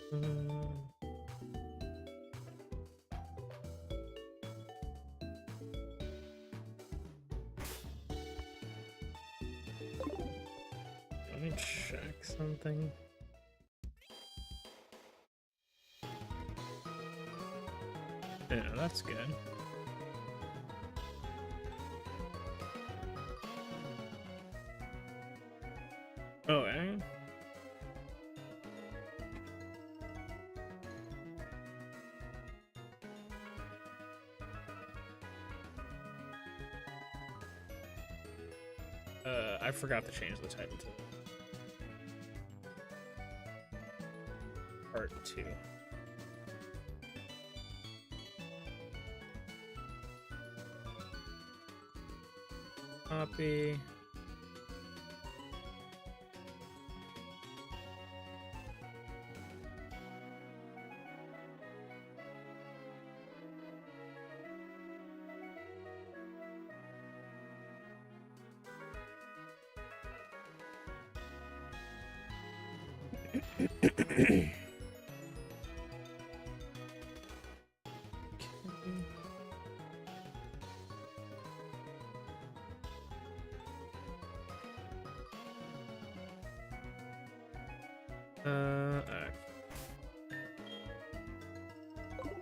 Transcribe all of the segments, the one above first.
Let me check something. Yeah, that's good. Oh, eh? I forgot to change the title to Part 2. Copy.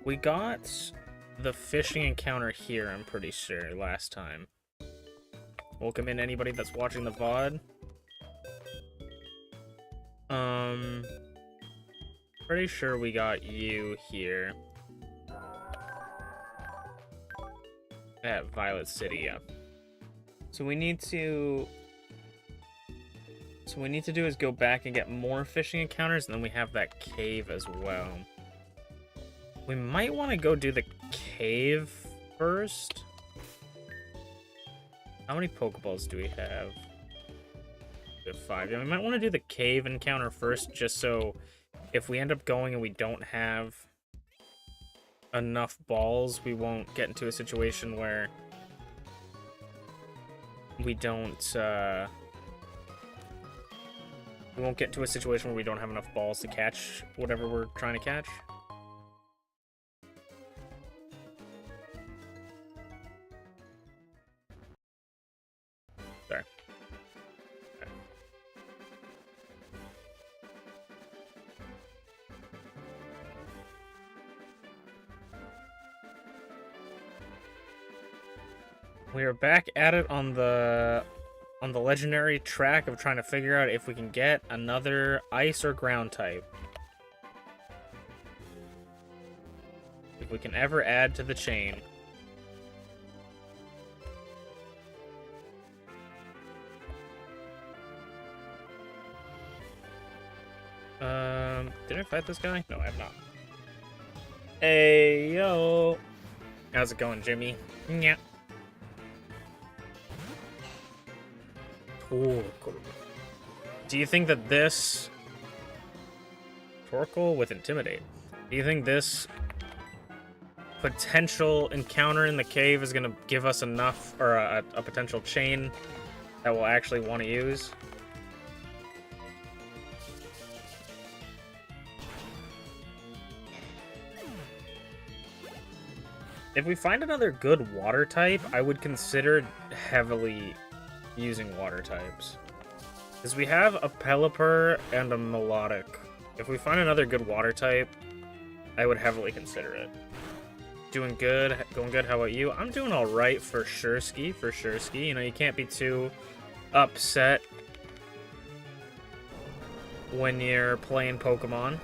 We got the fishing encounter here, I'm pretty sure, last time. Welcome in anybody that's watching the VOD. Pretty sure we got you here. At Violet City, yeah. So we need to do is go back and get more fishing encounters, and then we have that cave as well. We might want to go do the cave first. How many Pokeballs do we have? We have 5. Yeah, we might want to do the cave encounter first, just so if we end up going and we don't have enough balls, we won't get into a situation where we don't, we won't get into a situation where we don't have enough balls to catch whatever we're trying to catch. Sorry. Okay. We are back at it on the legendary track of trying to figure out if we can get another ice or ground type. If we can ever add to the chain. Did I fight this guy? No, I have not. Hey, yo. How's it going, Jimmy? Yeah. Torkoal. Do you think that this Torkoal with Intimidate? Do you think this potential encounter in the cave is gonna give us enough, or a potential chain that we'll actually want to use? If we find another good water type, I would consider heavily using water types. Because we have a Pelipper and a Melodic. If we find another good water type, I would heavily consider it. Doing good, going good, how about you? I'm doing alright for sure, Ski. You know, you can't be too upset when you're playing Pokemon.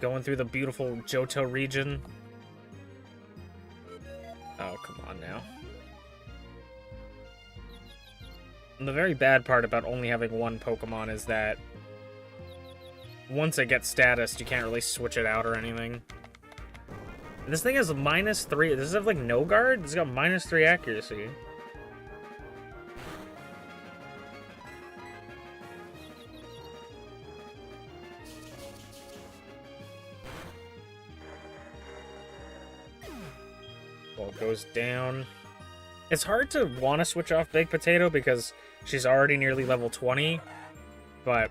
Going through the beautiful Johto region. Oh, come on now. And the very bad part about only having one Pokemon is that once it gets status, you can't really switch it out or anything. And this thing has -3. Does it have, like, no guard? It's got -3 accuracy. Ball goes down. It's hard to want to switch off Big Potato because she's already nearly level 20, but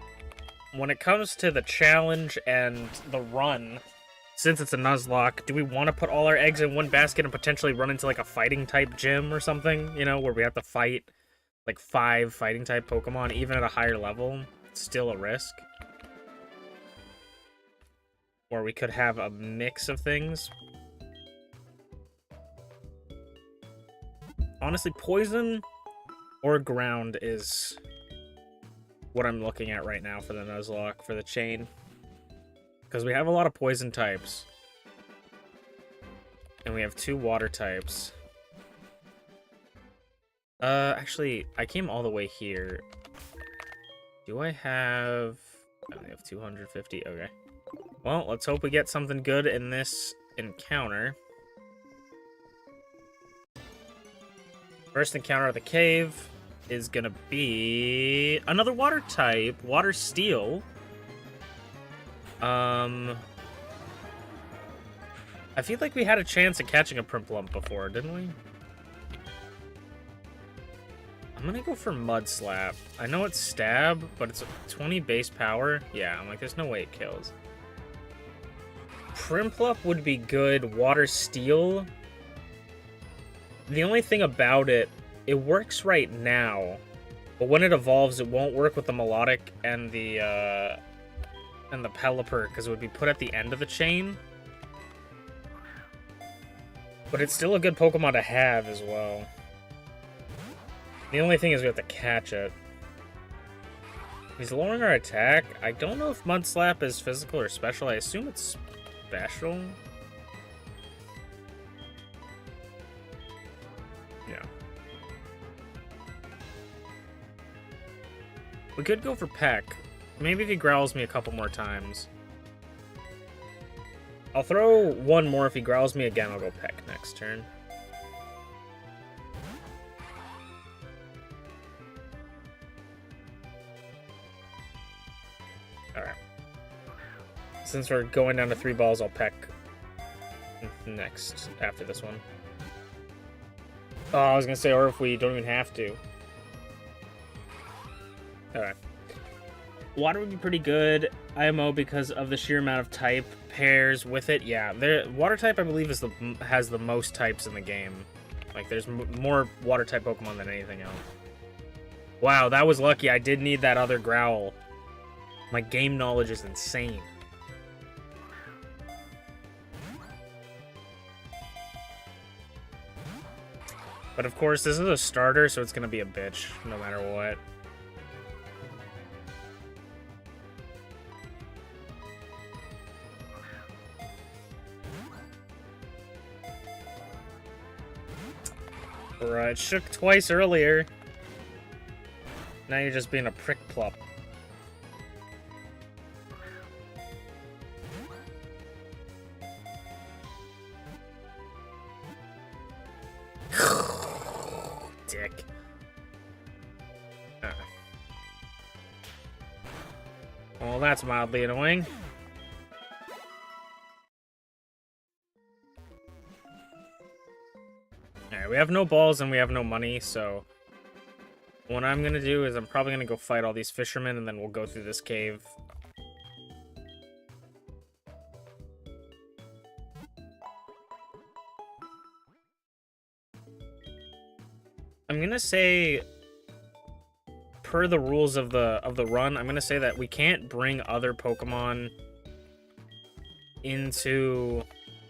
when it comes to the challenge and the run, since it's a Nuzlocke, do we want to put all our eggs in one basket and potentially run into like a fighting type gym or something, you know, where we have to fight like 5 fighting type Pokemon even at a higher level? It's still a risk. Or we could have a mix of things. Honestly, poison or ground is what I'm looking at right now for the Nuzlocke, for the chain. Because we have a lot of poison types. And we have 2 water types. Actually, I came all the way here. Do I have... I only have 250. Okay. Well, let's hope we get something good in this encounter. First encounter of the cave is gonna be another water type, Water Steel. I feel like we had a chance at catching a Prinplup before, didn't we? I'm gonna go for Mud Slap. I know it's stab, but it's 20 base power. Yeah, I'm like, there's no way it kills. Prinplup would be good. Water Steel. The only thing about it, it works right now, but when it evolves, it won't work with the Melodic and the Pelipper, because it would be put at the end of the chain. But it's still a good Pokemon to have as well. The only thing is we have to catch it. He's lowering our attack. I don't know if Mud Slap is physical or special. I assume it's special. Yeah. We could go for Peck. Maybe if he growls me a couple more times. I'll throw one more. If he growls me again, I'll go Peck next turn. Alright. Since we're going down to 3 balls, I'll Peck next after this one. Oh, I was gonna say, or if we don't even have to. Alright. Water would be pretty good. IMO because of the sheer amount of type pairs with it. Yeah, water type I believe has the most types in the game. Like there's more water type Pokemon than anything else. Wow, that was lucky. I did need that other growl. My game knowledge is insane. But of course, this is a starter, so it's gonna be a bitch no matter what. Right, shook twice earlier. Now you're just being a prick plup. Dick. Well, that's mildly annoying. Alright, we have no balls and we have no money, so what I'm gonna do is I'm probably gonna go fight all these fishermen and then we'll go through this cave. I'm gonna say, per the rules of the run, I'm gonna say that we can't bring other Pokemon into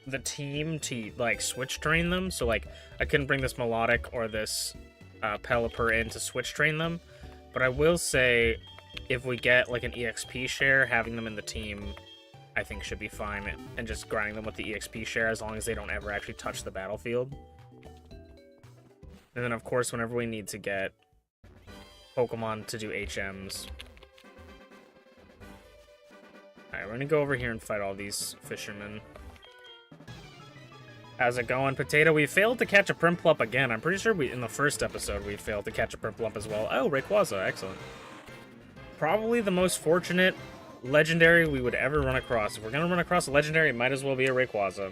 the team to like switch train them. So like I couldn't bring this Melodic or this Pelipper in to switch train them, but I will say if we get like an EXP share, having them in the team I think should be fine, and just grinding them with the EXP share as long as they don't ever actually touch the battlefield. And then of course whenever we need to get Pokemon to do HMs. Alright, we're gonna go over here and fight all these fishermen. How's it going, Potato? We failed to catch a Prinplup again. I'm pretty sure in the first episode we failed to catch a Prinplup as well. Oh, Rayquaza, excellent. Probably the most fortunate legendary we would ever run across. If we're gonna run across a legendary, it might as well be a Rayquaza.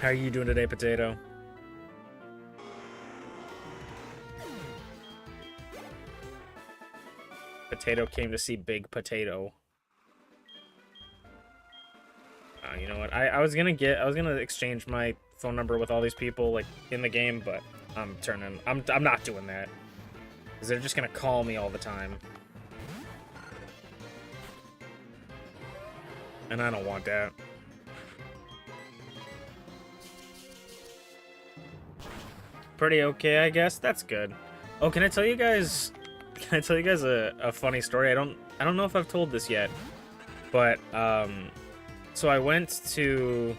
How are you doing today, Potato? Potato came to see Big Potato. You know what? I was gonna exchange my phone number with all these people like in the game, but I'm not doing that. Because they're just gonna call me all the time. And I don't want that. Pretty okay, I guess. That's good. Oh, can I tell you guys a funny story? I don't know if I've told this yet. But so I went to,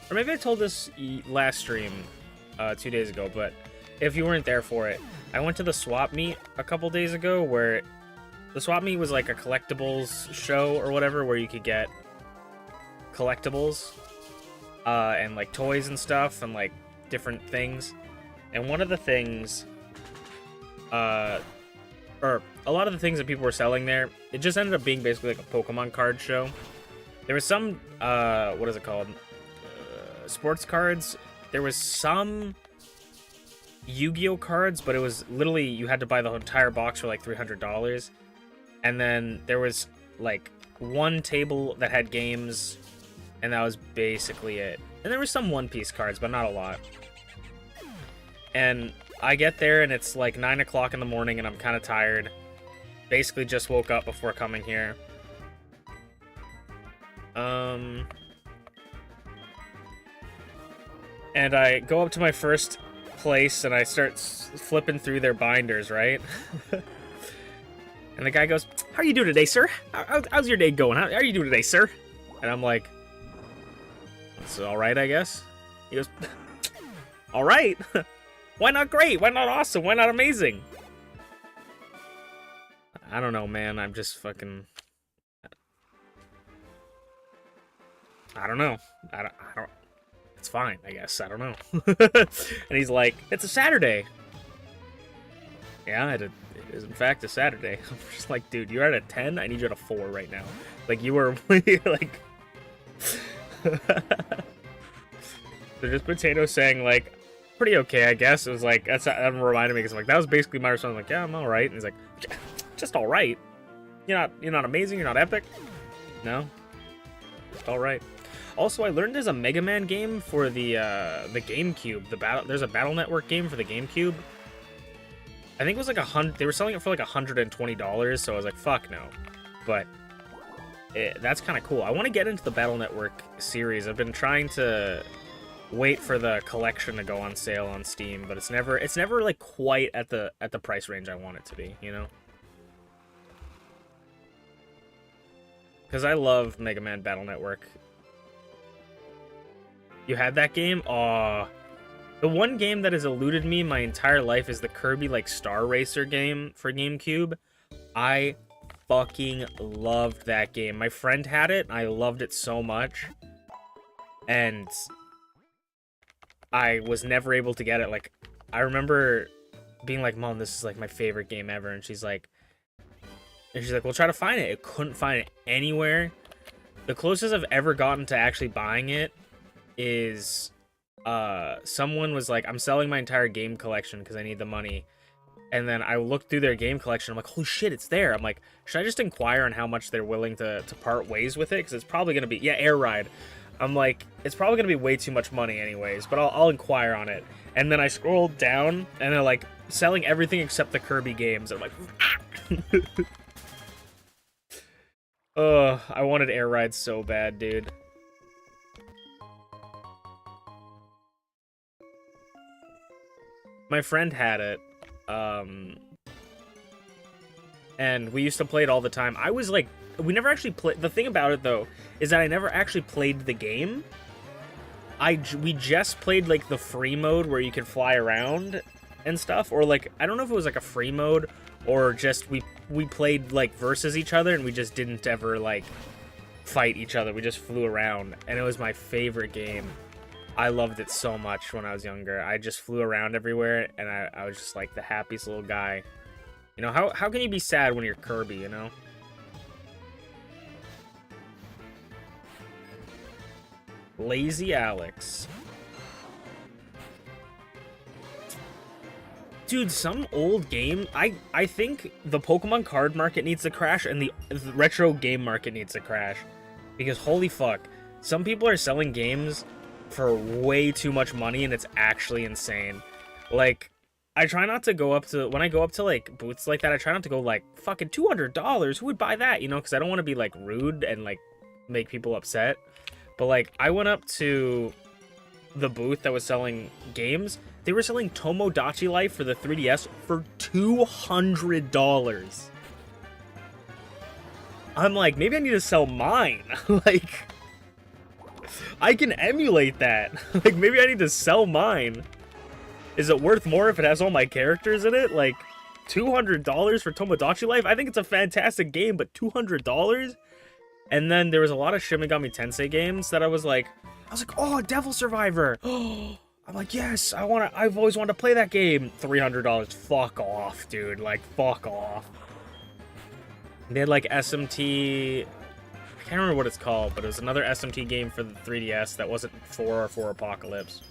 or maybe I told this last stream 2 days ago, but if you weren't there for it, I went to the swap meet a couple days ago where the swap meet was like a collectibles show or whatever where you could get collectibles and like toys and stuff and like different things. And one of the things, or a lot of the things that people were selling there, it just ended up being basically like a Pokemon card show. There was some, what is it called? Sports cards. There was some Yu-Gi-Oh cards, but it was literally, you had to buy the entire box for like $300. And then there was like one table that had games, and that was basically it. And there was some One Piece cards, but not a lot. And I get there, and it's like 9 o'clock in the morning, and I'm kind of tired. Basically just woke up before coming here. And I go up to my first place, and I start flipping through their binders, right? And the guy goes, "How are you doing today, sir? How's your day going? How are you doing today, sir?" And I'm like, "It's all right, I guess." He goes, "All right? Why not great? Why not awesome? Why not amazing?" I don't know, man. I'm just fucking... I don't know. I don't... It's fine, I guess. I don't know. And he's like, "It's a Saturday." Yeah, it is in fact a Saturday. I'm just like, dude, you're at a 10? I need you at a 4 right now. Like, you were like... They're just Potato saying, like, pretty okay, I guess. It was like, that reminded me, because like, that was basically my response. Like, yeah, I'm alright. And he's like, just alright? You're not amazing? You're not epic? No? Just alright. Also, I learned there's a Mega Man game for the GameCube. There's a Battle Network game for the GameCube. I think it was like they were selling it for like $120, so I was like, fuck no. But that's kind of cool. I want to get into the Battle Network series. I've been trying to wait for the collection to go on sale on Steam, but it's never like quite at the price range I want it to be, you know? Because I love Mega Man Battle Network. You had that game? Aw. The one game that has eluded me my entire life is the Kirby, like, Star Racer game for GameCube. I fucking loved that game. My friend had it, and I loved it so much. And I was never able to get it. Like, I remember being like, "Mom, this is, like, my favorite game ever." And she's like, "Well, try to find it." I couldn't find it anywhere. The closest I've ever gotten to actually buying it is someone was like, "I'm selling my entire game collection because I need the money." And then I looked through their game collection. I'm like, "Holy shit, it's there." I'm like, should I just inquire on how much they're willing to part ways with it? Because it's probably going to be, yeah, Air Ride. I'm like, it's probably going to be way too much money anyways, but I'll inquire on it. And then I scrolled down, and they're like, selling everything except the Kirby games. I'm like, ah! Ugh, I wanted Air Ride so bad, dude. My friend had it, and we used to play it all the time. I was like, we never actually played. The thing about it, though, is that I never actually played the game. We just played, like, the free mode where you could fly around and stuff, or, like, I don't know if it was, like, a free mode, or just we played, like, versus each other, and we just didn't ever, like, fight each other. We just flew around, and it was my favorite game. I loved it so much when I was younger. I just flew around everywhere, and I was just, like, the happiest little guy. You know, how can you be sad when you're Kirby, you know? Lazy Alex. Dude, some old game, I think the Pokemon card market needs to crash and the retro game market needs to crash. Because holy fuck, some people are selling games for way too much money and it's actually insane. Like, I try not to go up to, when I go up to like booths like that, I try not to go like, fucking $200, who would buy that? You know, because I don't want to be like rude and like make people upset. But like, I went up to the booth that was selling games. They were selling Tomodachi Life for the 3DS for $200. I'm like, maybe I need to sell mine. Like, I can emulate that. Like, maybe I need to sell mine. Is it worth more if it has all my characters in it? Like, $200 for Tomodachi Life? I think it's a fantastic game, but $200? And then there was a lot of Shin Megami Tensei games that I was like, oh, Devil Survivor. Oh, I'm like, yes, I've always wanted to play that game. $300. Fuck off, dude. Like, fuck off. They had like SMT. I can't remember what it's called, but it was another SMT game for the 3DS that wasn't 4 or 4 Apocalypse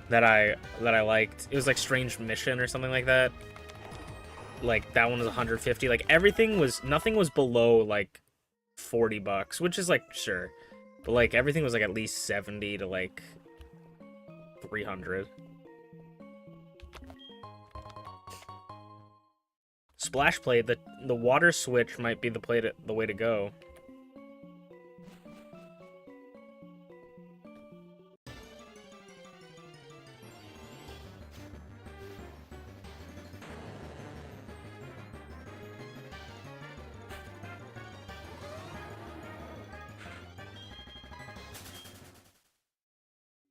that I liked. It was like Strange Mission or something like that. Like, that one was 150. Like, nothing was below like $40, which is like, sure. But like, everything was like at least 70 to like 300. Splash Plate, the water switch might be the way to go.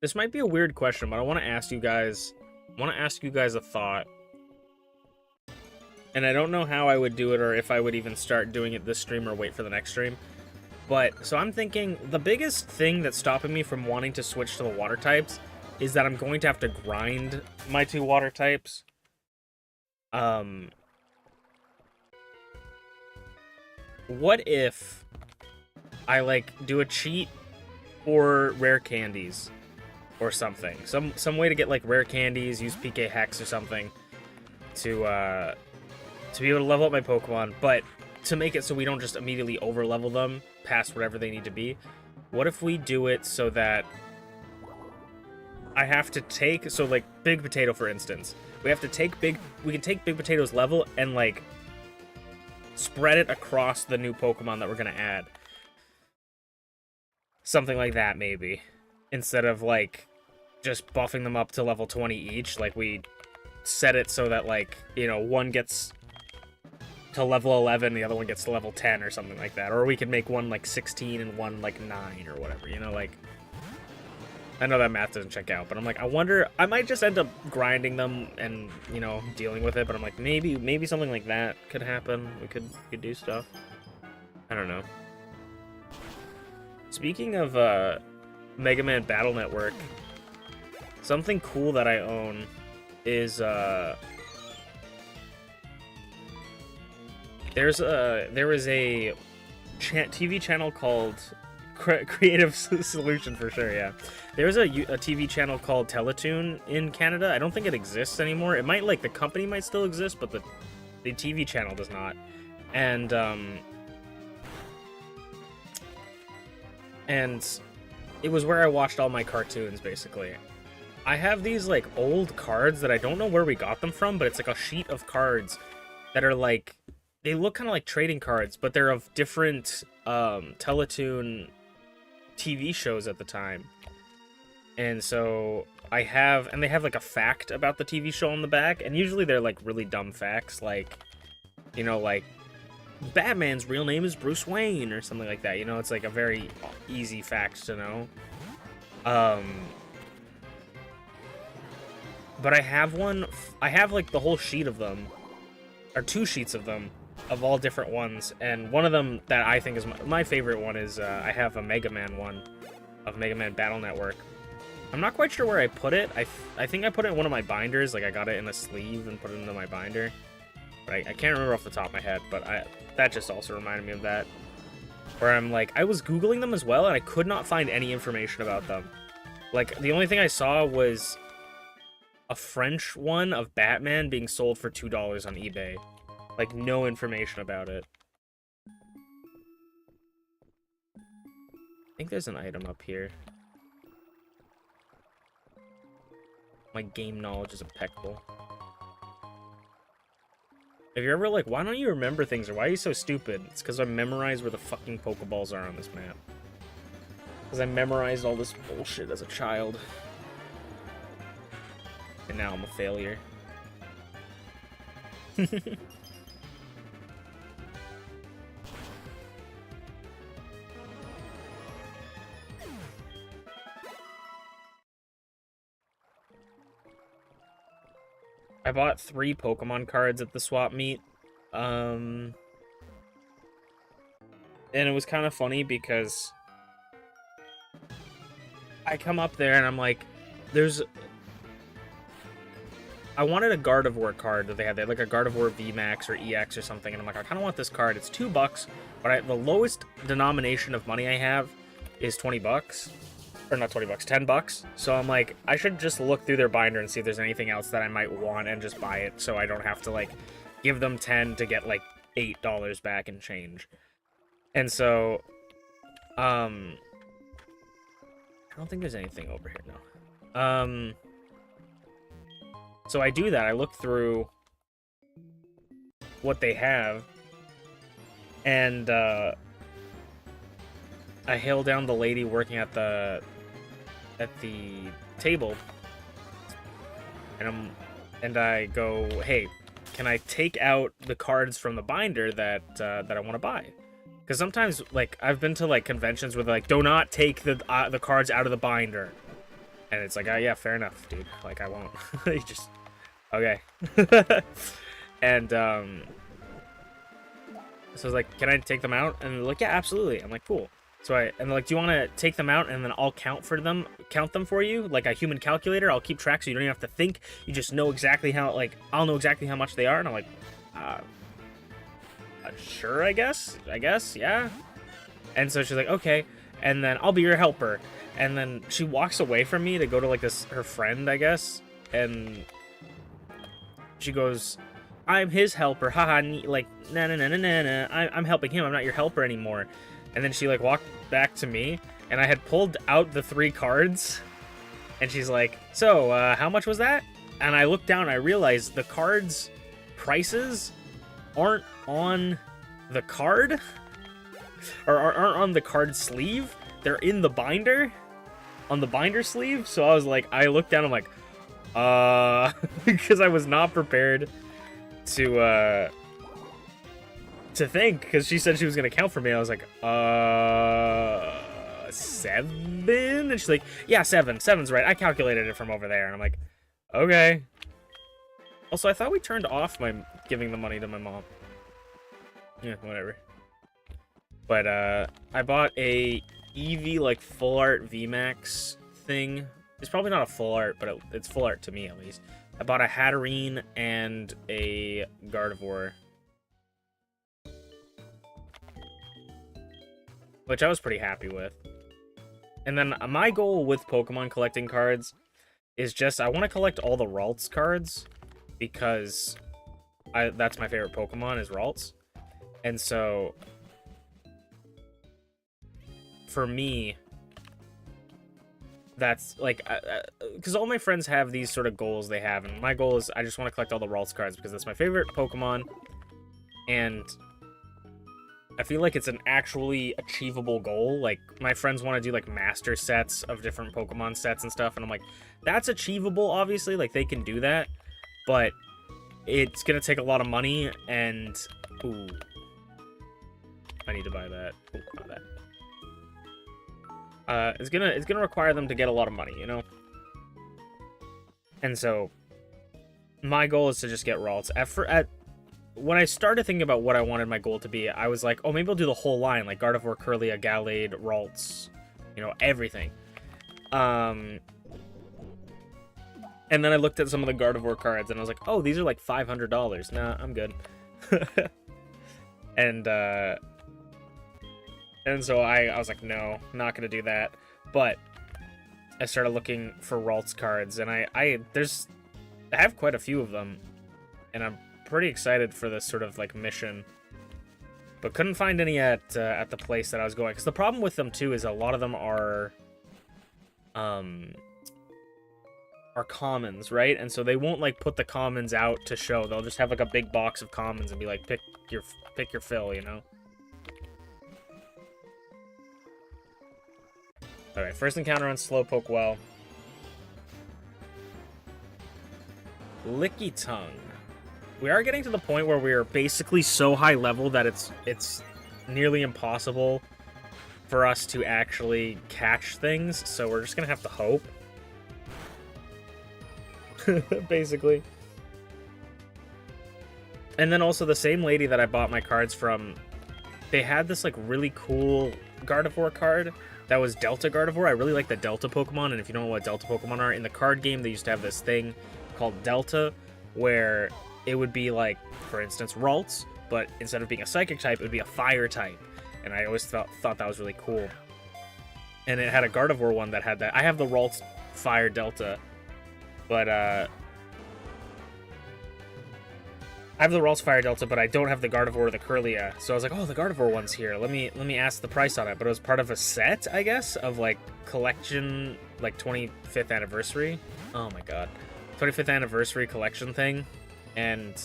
This might be a weird question, but I want to ask you guys a thought. And I don't know how I would do it or if I would even start doing it this stream or wait for the next stream. But, so I'm thinking, the biggest thing that's stopping me from wanting to switch to the water types is that I'm going to have to grind my 2 water types. What if I, like, do a cheat for rare candies? Or something. Some way to get like rare candies, use PK Hex or something to be able to level up my Pokemon, but to make it so we don't just immediately over level them past whatever they need to be. What if we do it so that I have to take, so like Big Potato for instance, we can take Big Potato's level and like spread it across the new Pokemon that we're gonna add. Something like that maybe. Instead of like just buffing them up to level 20 each, like we set it so that like, you know, one gets to level 11, the other one gets to level 10 or something like that. Or we could make one like 16 and one like 9 or whatever, you know, like, I know that math doesn't check out, but I'm like, I wonder, I might just end up grinding them and, you know, dealing with it, but I'm like, maybe something like that could happen. We could do stuff. I don't know. Speaking of, Mega Man Battle Network, something cool that I own is there was a TV channel called Creative Solution for sure, yeah. There's a TV channel called Teletoon in Canada. I don't think it exists anymore. It might, like, the company might still exist, but the TV channel does not. And it was where I watched all my cartoons, basically. I have these, like, old cards that I don't know where we got them from, but it's like a sheet of cards that are, like, they look kind of like trading cards, but they're of different Teletoon TV shows at the time. And so they have, like, a fact about the TV show on the back, and usually they're, like, really dumb facts, like, you know, like, Batman's real name is Bruce Wayne, or something like that, you know? It's, like, a very easy fact to know. But I have like, the whole sheet of them, or 2 sheets of them, of all different ones, and one of them that I think is my favorite one is, I have a Mega Man one, of Mega Man Battle Network. I'm not quite sure where I put it. I think I put it in one of my binders, like, I got it in a sleeve and put it into my binder. But I can't remember off the top of my head, but that just also reminded me of that. Where I'm like, I was Googling them as well, and I could not find any information about them. Like, the only thing I saw was a French one of Batman being sold for $2 on eBay. Like, no information about it. I think there's an item up here. My game knowledge is impeccable. If you're ever like, why don't you remember things, or why are you so stupid? It's because I memorized where the fucking Pokeballs are on this map. Because I memorized all this bullshit as a child. And now I'm a failure. I bought 3 Pokemon cards at the swap meet. And it was kind of funny because I come up there and I'm like, I wanted a Gardevoir card that they had there, like a Gardevoir VMAX or EX or something, and I'm like, I kind of want this card. It's $2, but the lowest denomination of money I have is $20. Or not $20, $10. So I'm like, I should just look through their binder and see if there's anything else that I might want and just buy it, so I don't have to, like, give them 10 to get, like, $8 back in change. And so, I don't think there's anything over here, no. So I do that. I look through what they have, and, I hail down the lady working at the table, and I go, hey, can I take out the cards from the binder that I want to buy? Because sometimes, like, I've been to, like, conventions where they're like, do not take the cards out of the binder, and it's like, oh yeah, fair enough, dude. Like, I won't. You just okay. And so I was like, can I take them out? And they're like, yeah, absolutely. I'm like, cool. So and they're like, do you want to take them out and then I'll count them for you, like a human calculator? I'll keep track so you don't even have to think. You just know exactly how, like, I'll know exactly how much they are. And I'm like, sure, I guess, yeah. And so she's like, okay, and then I'll be your helper. And then she walks away from me to go to, like, her friend, I guess, and she goes, I'm his helper, haha, like, nah, I'm helping him, I'm not your helper anymore. And then she, like, walked back to me, and I had pulled out the 3 cards, and she's like, so, how much was that? And I looked down, and I realized the cards' prices aren't on the card, or aren't on the card sleeve. They're in the binder, on the binder sleeve. So I was like, I looked down, I'm like, because I was not prepared to think, because she said she was gonna count for me. I was like, 7? And she's like, yeah, 7's right, I calculated it from over there. And I'm like, okay. Also, I thought we turned off my giving the money to my mom. Yeah, whatever. But I bought a Eevee, like, full art VMAX thing. It's probably not a full art, but it's full art to me, at least. I bought a Hatterene and a Gardevoir, which I was pretty happy with. And then my goal with Pokemon collecting cards is just, I want to collect all the Ralts cards, because that's my favorite Pokemon, is Ralts. And so, for me, that's, like, because all my friends have these sort of goals they have, and my goal is I just want to collect all the Ralts cards, because that's my favorite Pokemon, and I feel like it's an actually achievable goal. Like, my friends want to do, like, master sets of different Pokemon sets and stuff, and I'm like, that's achievable, obviously, like, they can do that, but it's gonna take a lot of money, and, ooh, I need to buy that. Ooh, not that. It's gonna require them to get a lot of money, you know? And so, my goal is to just get Ralts. When I started thinking about what I wanted my goal to be, I was like, oh, maybe I'll do the whole line, like Gardevoir, Curlia, Gallade, Ralts, you know, everything. And then I looked at some of the Gardevoir cards, and I was like, oh, these are like $500. Nah, I'm good. And so I was like, no, not gonna do that. But I started looking for Ralts cards, and I have quite a few of them, and I'm pretty excited for this sort of like mission. But couldn't find any at the place that I was going. Because the problem with them too is a lot of them are commons, right? And so they won't like put the commons out to show. They'll just have like a big box of commons and be like, pick your fill, you know. All right, first encounter on Slowpoke Well. Licky Tongue. We are getting to the point where we are basically so high level that it's nearly impossible for us to actually catch things, so we're just gonna have to hope. Basically. And then also the same lady that I bought my cards from, they had this like really cool Gardevoir card that was Delta Gardevoir. I really like the Delta Pokemon, and if you don't know what Delta Pokemon are, in the card game they used to have this thing called Delta, where it would be like, for instance, Ralts, but instead of being a Psychic type, it would be a Fire type. And I always thought that was really cool. And it had a Gardevoir one that had that. I have the Ralts Fire Delta, but I have the Ralts Fire Delta, but I don't have the Gardevoir or the Kirlia. So I was like, oh, the Gardevoir one's here. Let me ask the price on it. But it was part of a set, I guess, of like collection, like 25th anniversary. Oh my god. 25th anniversary collection thing. And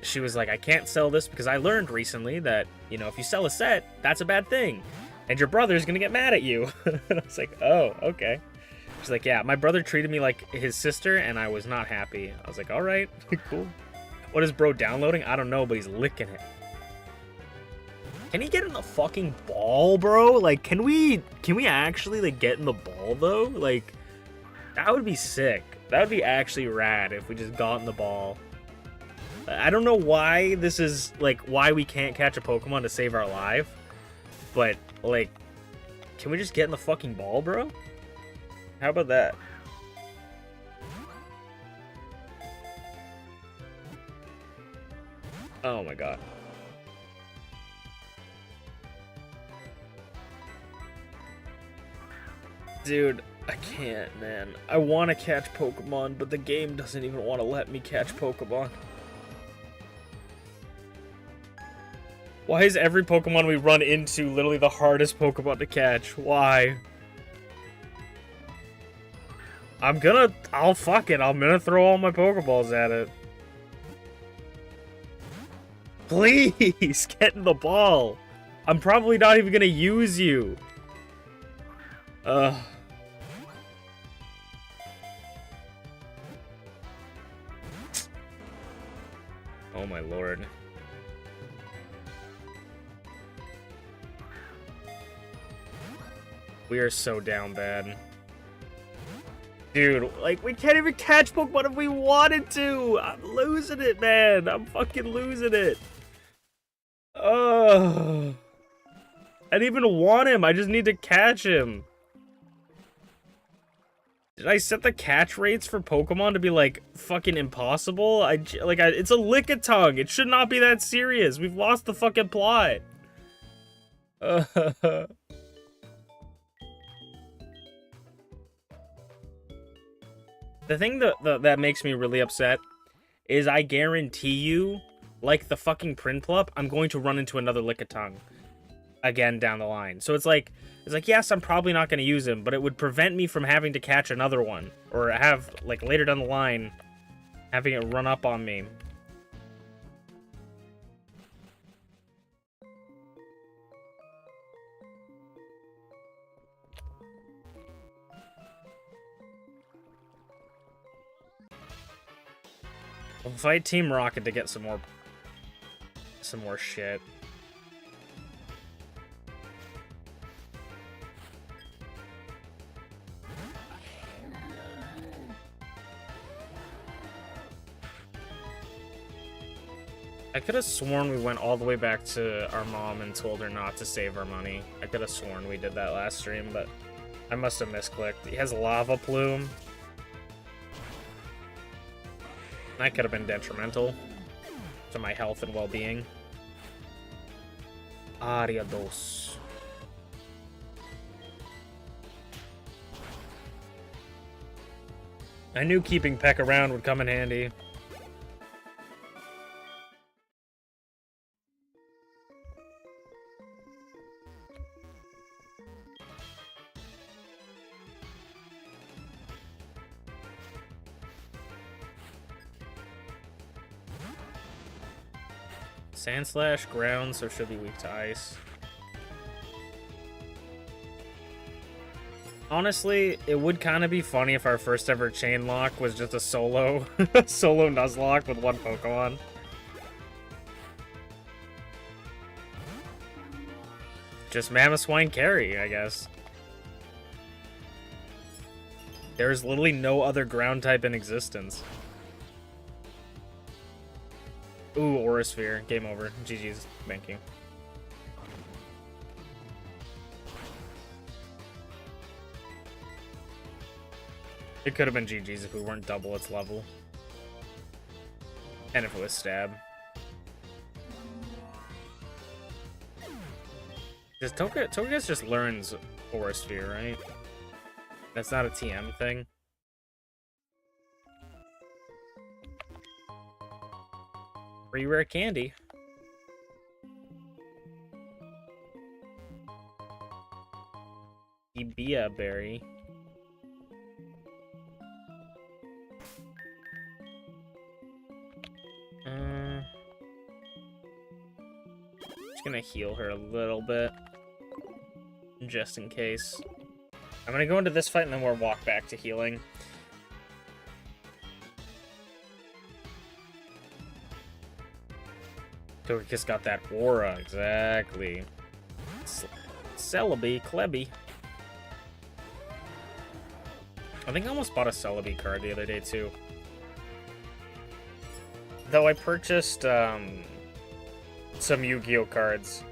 she was like, I can't sell this because I learned recently that, you know, if you sell a set, that's a bad thing. And your brother's gonna get mad at you. And I was like, oh, okay. She's like, yeah, my brother treated me like his sister, and I was not happy. I was like, all right, cool. What is bro downloading? I don't know, but he's licking it. Can he get in the fucking ball, bro? Like, can we actually, like, get in the ball, though? Like, that would be sick. That would be actually rad if we just got in the ball. I don't know why this is, like, why we can't catch a Pokemon to save our life. But, like, can we just get in the fucking ball, bro? How about that? Oh my god. Dude, I can't, man. I want to catch Pokemon, but the game doesn't even want to let me catch Pokemon. Why is every Pokemon we run into literally the hardest Pokemon to catch? Why? fuck it. I'm gonna throw all my Pokeballs at it. Please, get in the ball. I'm probably not even gonna use you. Ugh. Oh my lord. We are so down bad. Dude, like, we can't even catch Pokemon if we wanted to! I'm losing it, man! I'm fucking losing it! Ugh. I didn't even want him, I just need to catch him. Did I set the catch rates for Pokemon to be, like, fucking impossible? It's a Lickitung! It should not be that serious! We've lost the fucking plot! The thing that makes me really upset is I guarantee you, like the fucking Prinplup, I'm going to run into another Lickitung again down the line. So it's like, yes, I'm probably not going to use him, but it would prevent me from having to catch another one. Or have, like, later down the line, having it run up on me. We'll fight Team Rocket to get some more shit. I could have sworn we went all the way back to our mom and told her not to save our money. I could have sworn we did that last stream, but I must have misclicked. He has Lava Plume. That could have been detrimental to my health and well-being. Ariados. I knew keeping Peck around would come in handy. Sand Slash, ground, so she'll be weak to ice. Honestly, it would kind of be funny if our first ever Chainlocke was just a solo, solo Nuzlocke with one Pokemon. Just Mamoswine carry, I guess. There's literally no other ground type in existence. Ooh, Aura Sphere. Game over. GG's. Thank you. It could have been GG's if we weren't double its level. And if it was stab. Togekiss just learns Aura Sphere, right? That's not a TM thing. Free rare candy. Ebia berry. Just gonna heal her a little bit. Just in case. I'm gonna go into this fight and then we'll walk back to healing. Togekiss got that aura, exactly. Celebi, Klebby. I think I almost bought a Celebi card the other day, too. Though I purchased, some Yu-Gi-Oh cards.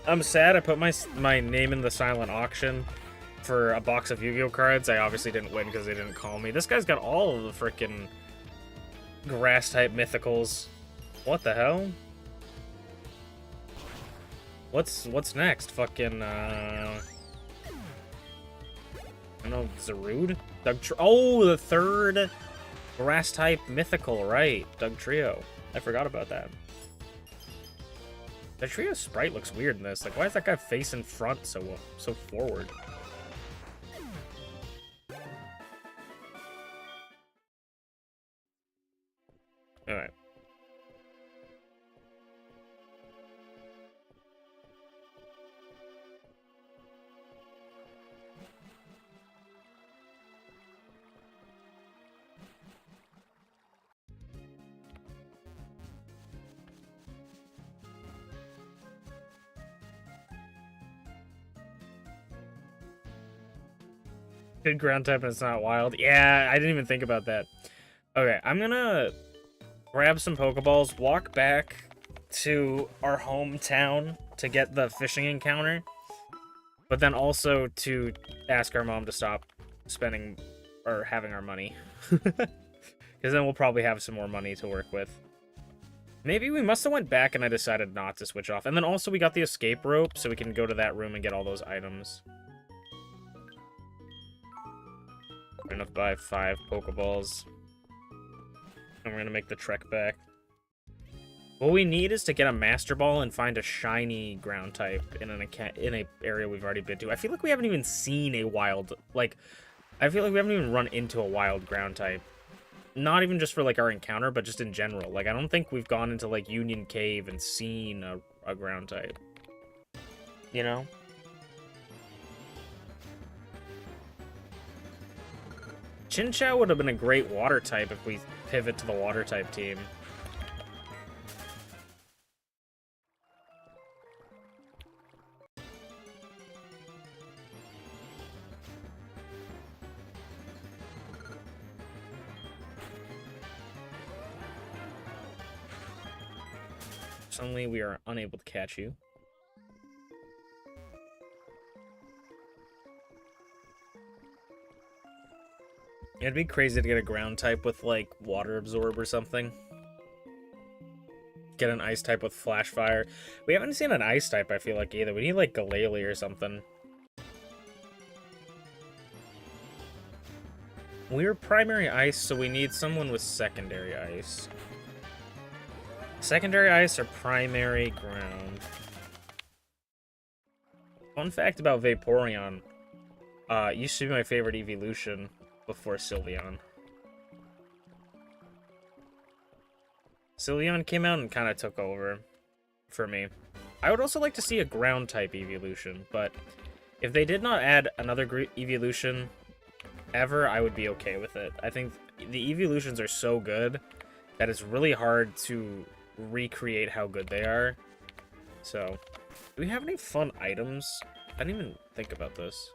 I'm sad I put my name in the silent auction for a box of Yu-Gi-Oh cards. I obviously didn't win because they didn't call me. This guy's got all of the frickin' grass-type mythicals. What the hell? What's next? Fucking, I don't know, Zarude? Oh, the third grass-type mythical, right. Dugtrio. I forgot about that. The trio sprite looks weird in this. Like, why is that guy facing front so forward? Alright. Good ground type and it's not wild. Yeah, I didn't even think about that. Okay, I'm gonna grab some Pokeballs, walk back to our hometown to get the fishing encounter, but then also to ask our mom to stop spending or having our money. Because then we'll probably have some more money to work with. Maybe we must have went back and I decided not to switch off. And then also we got the escape rope, so we can go to that room and get all those items. We're gonna buy 5 Pokeballs. And we're gonna make the trek back. What we need is to get a Master Ball and find a shiny ground type in a area we've already been to. I feel like we haven't even seen a wild, like, I feel like we haven't even run into a wild ground type. Not even just for, like, our encounter, but just in general. Like, I don't think we've gone into, like, Union Cave and seen a ground type. You know? Chinchou would have been a great water type if we pivot to the water type team. Suddenly we are unable to catch you. It'd be crazy to get a ground type with, like, water absorb or something. Get an ice type with flash fire. We haven't seen an ice type, I feel like, either. We need, like, Galele or something. We're primary ice, so we need someone with secondary ice. Secondary ice or primary ground. Fun fact about Vaporeon. Used to be my favorite evolution before Sylveon. Sylveon came out and kind of took over for me. I would also like to see a ground type evolution, but if they did not add another evolution ever, I would be okay with it. I think the evolutions are so good that it's really hard to recreate how good they are. So, do we have any fun items? I didn't even think about this.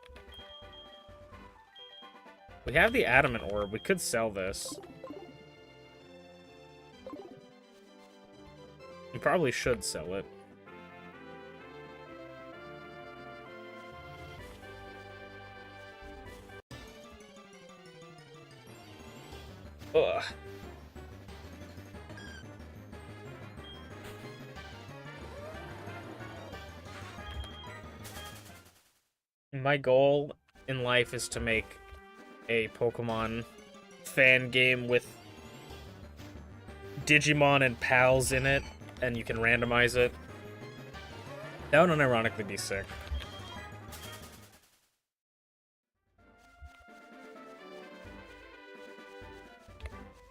We have the Adamant Orb. We could sell this. We probably should sell it. Ugh. My goal in life is to make a Pokemon fan game with Digimon and pals in it, and you can randomize it. That would unironically be sick.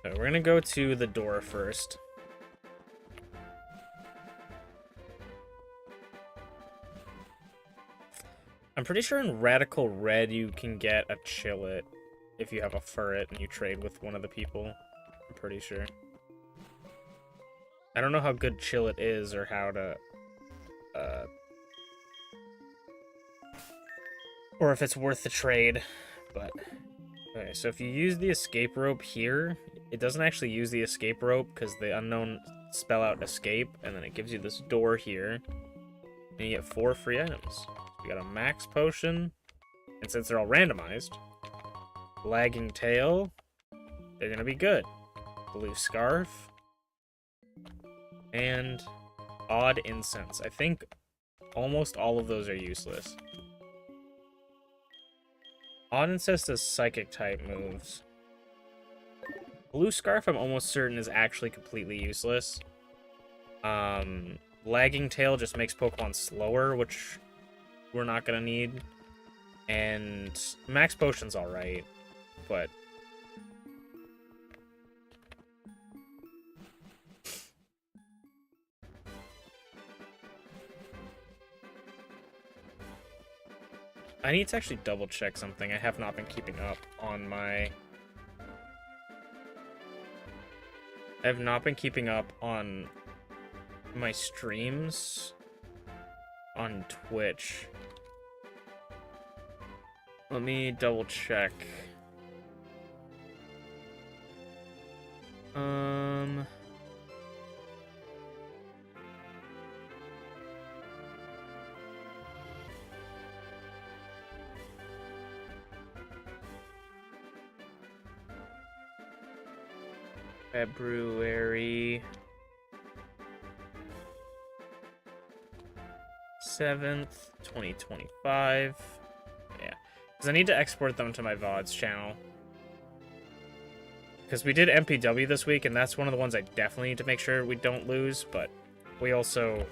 So we're gonna go to the door first. I'm pretty sure in Radical Red you can get a Chillet if you have a Furret and you trade with one of the people. I'm pretty sure. I don't know how good Chillet is or how to... or if it's worth the trade, but... Okay, so if you use the escape rope here, it doesn't actually use the escape rope because the unknown spell out escape, and then it gives you this door here, and you get 4 free items. You got a max potion, and since they're all randomized, lagging tail, they're gonna be good. Blue scarf, and odd incense. I think almost all of those are useless. Odd incense does psychic type moves. Blue scarf, I'm almost certain, is actually completely useless. Lagging tail just makes Pokemon slower, which we're not gonna need. And max potion's alright, but I need to actually double check something. I have not been keeping up on my... I have not been keeping up on my streams on Twitch. Let me double check. February 7th, 2025. Yeah, because I need to export them to my VODs channel. Because we did MPW this week, and that's one of the ones I definitely need to make sure we don't lose, but we also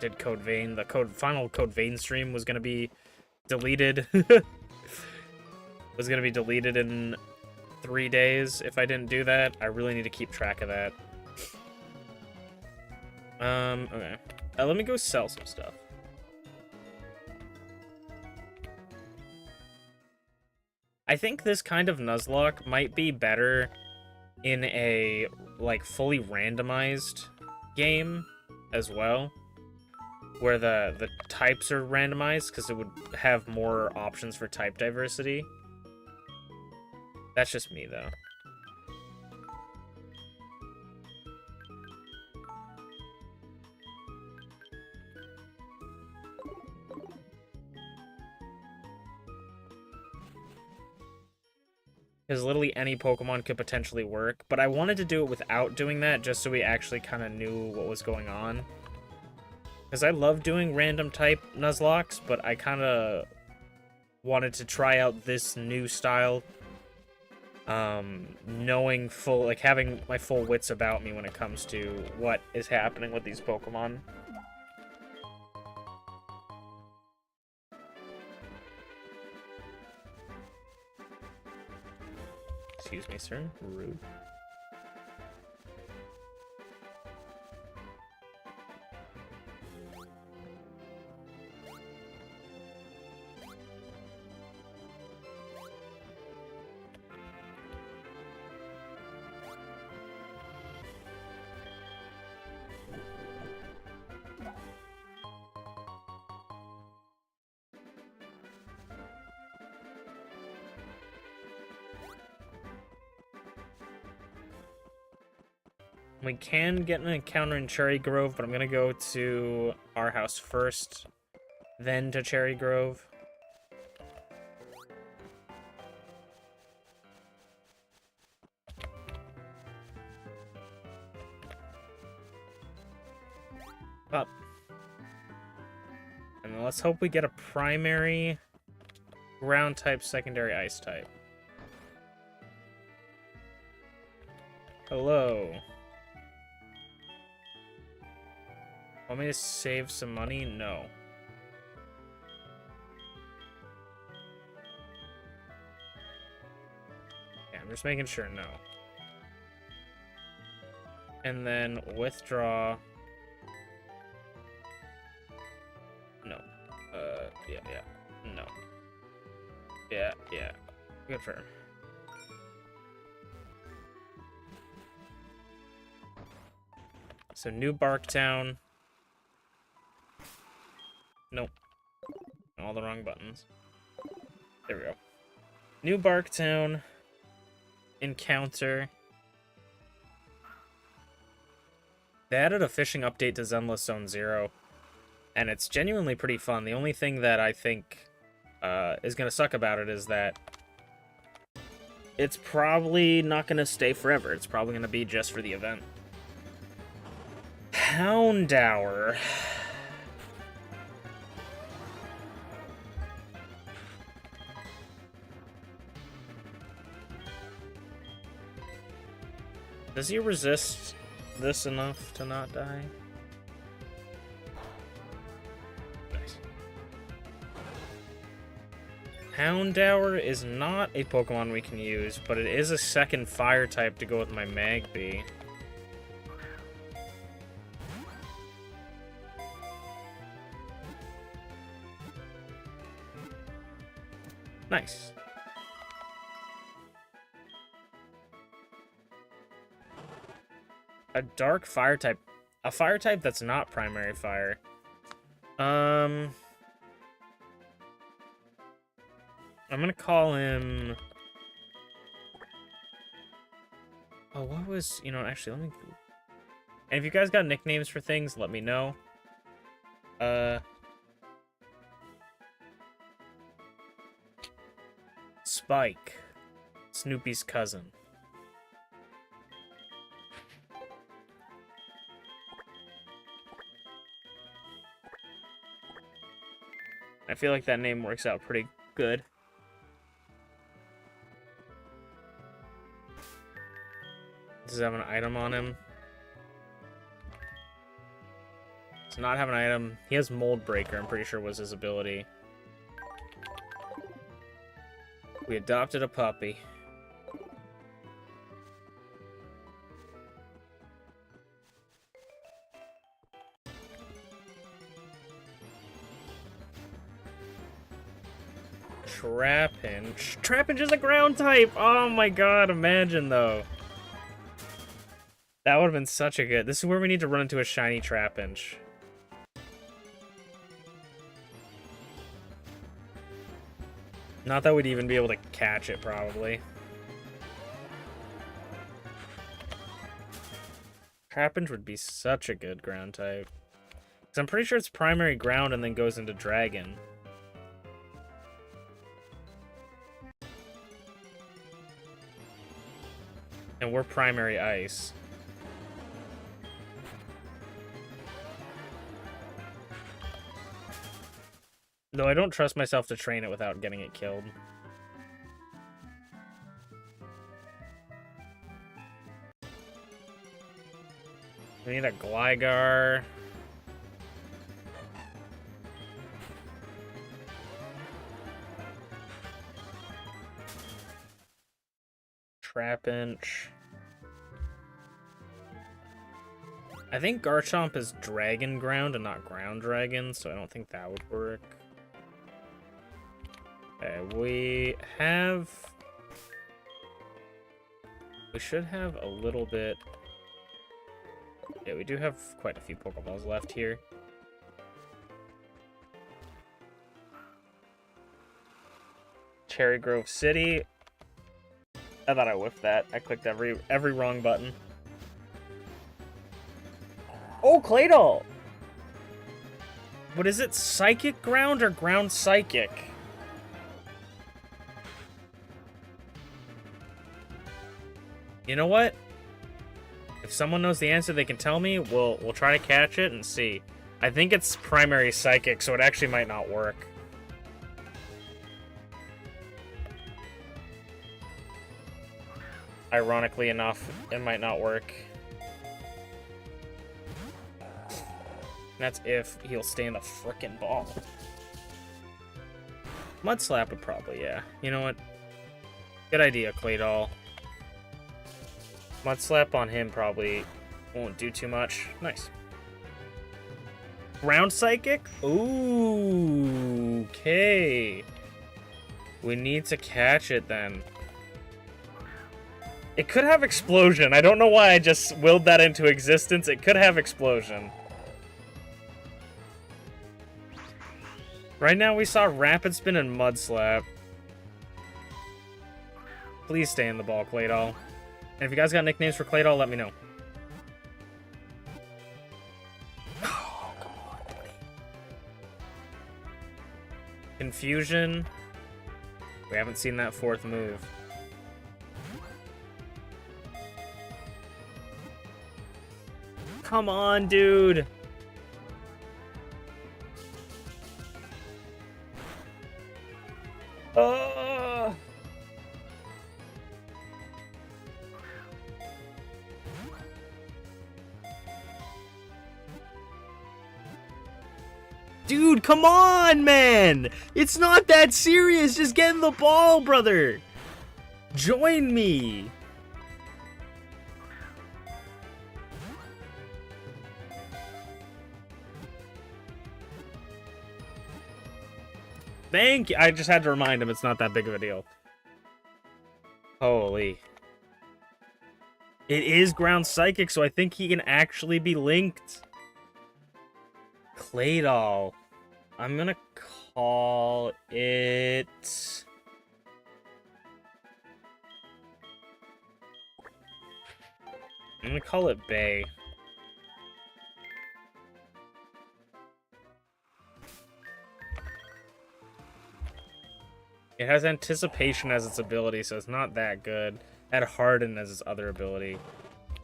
did Code Vein. The final Code Vein stream was going to be deleted. Was going to be deleted in 3 days if I didn't do that. I really need to keep track of that. Okay. Let me go sell some stuff. I think this kind of Nuzlocke might be better in a, like, fully randomized game as well, where the types are randomized, because it would have more options for type diversity. That's just me, though. Because literally any Pokemon could potentially work, but I wanted to do it without doing that, just so we actually kind of knew what was going on. Because I love doing random type Nuzlocks, but I kind of wanted to try out this new style knowing full, like, having my full wits about me when it comes to what is happening with these Pokemon. Excuse me, sir. Rude. We can get an encounter in Cherry Grove, but I'm gonna go to our house first, then to Cherry Grove. Up. And then let's hope we get a primary ground type, secondary ice type. Hello. Want me to save some money? No. Yeah, I'm just making sure, no. And then withdraw. No. Yeah. No. Yeah. Good for her. So, New Barktown. Nope. All the wrong buttons. There we go. New Barktown. Encounter. They added a fishing update to Zenless Zone 0. And it's genuinely pretty fun. The only thing that I think is going to suck about it is that it's probably not going to stay forever. It's probably going to be just for the event. Houndour. Does he resist this enough to not die? Nice. Houndour is not a Pokemon we can use, but it is a second fire type to go with my Magby. Nice. A dark fire type. A fire type that's not primary fire. I'm gonna call him... Oh, what was... You know, actually, let me... And if you guys got nicknames for things, let me know. Spike. Snoopy's cousin. I feel like that name works out pretty good. Does it have an item on him? Does not have an item. He has Mold Breaker, I'm pretty sure was his ability. We adopted a puppy. Trapinch. Trapinch is a ground type! Oh my god, imagine though. That would have been such a good... This is where we need to run into a shiny Trapinch. Not that we'd even be able to catch it, probably. Trapinch would be such a good ground type. Because I'm pretty sure it's primary ground and then goes into dragon. And we're primary ice. Though I don't trust myself to train it without getting it killed. We need a Gligar. Trapinch. I think Garchomp is Dragon Ground and not Ground Dragon, so I don't think that would work. Okay, we should have a little bit. Yeah, we do have quite a few Pokeballs left here. Cherry Grove City. I thought I whiffed that. I clicked every wrong button. Oh, Claydol! But is it Psychic Ground or Ground Psychic? You know what? If someone knows the answer, they can tell me. We'll try to catch it and see. I think it's Primary Psychic, so it actually might not work. Ironically enough, it might not work. That's if he'll stay in the frickin' ball. Mud Slap would probably, yeah. You know what? Good idea, Claydol. Mud Slap on him probably won't do too much. Nice. Ground Psychic? Ooh, okay. We need to catch it then. It could have Explosion. I don't know why I just willed that into existence. It could have Explosion. Right now we saw Rapid Spin and Mud Slap. Please stay in the ball, Claydol. And if you guys got nicknames for Claydol, let me know. Oh, come on, buddy. Confusion. We haven't seen that fourth move. Come on, dude. Dude, come on, man! It's not that serious. Just get in the ball, brother. Join me. Thank you. I just had to remind him it's not that big of a deal. Holy. It is Ground Psychic, so I think he can actually be linked. Claydol. I'm gonna call it... I'm gonna call it Bay. It has Anticipation as its ability, so it's not that good. It had Harden as its other ability.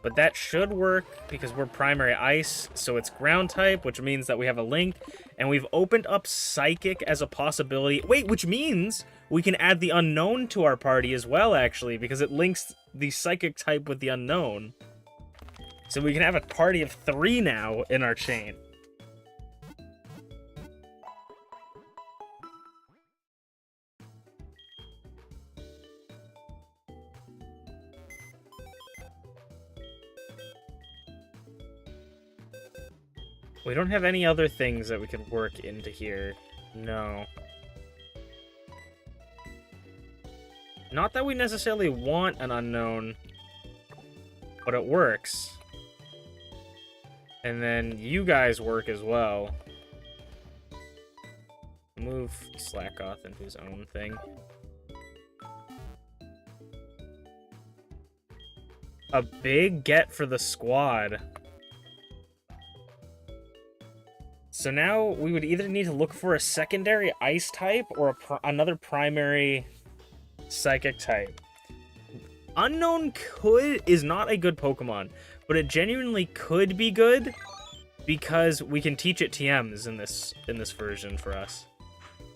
But that should work because we're Primary Ice, so it's Ground type, which means that we have a link. And we've opened up Psychic as a possibility. Wait, which means we can add the Unknown to our party as well, actually, because it links the Psychic type with the Unknown. So we can have a party of 3 now in our chain. We don't have any other things that we could work into here. No. Not that we necessarily want an Unknown, but it works. And then you guys work as well. Move Slackoth into his own thing. A big get for the squad. So now we would either need to look for a secondary Ice type or another primary Psychic type. Unknown is not a good Pokemon, but it genuinely could be good because we can teach it TMs in this version for us.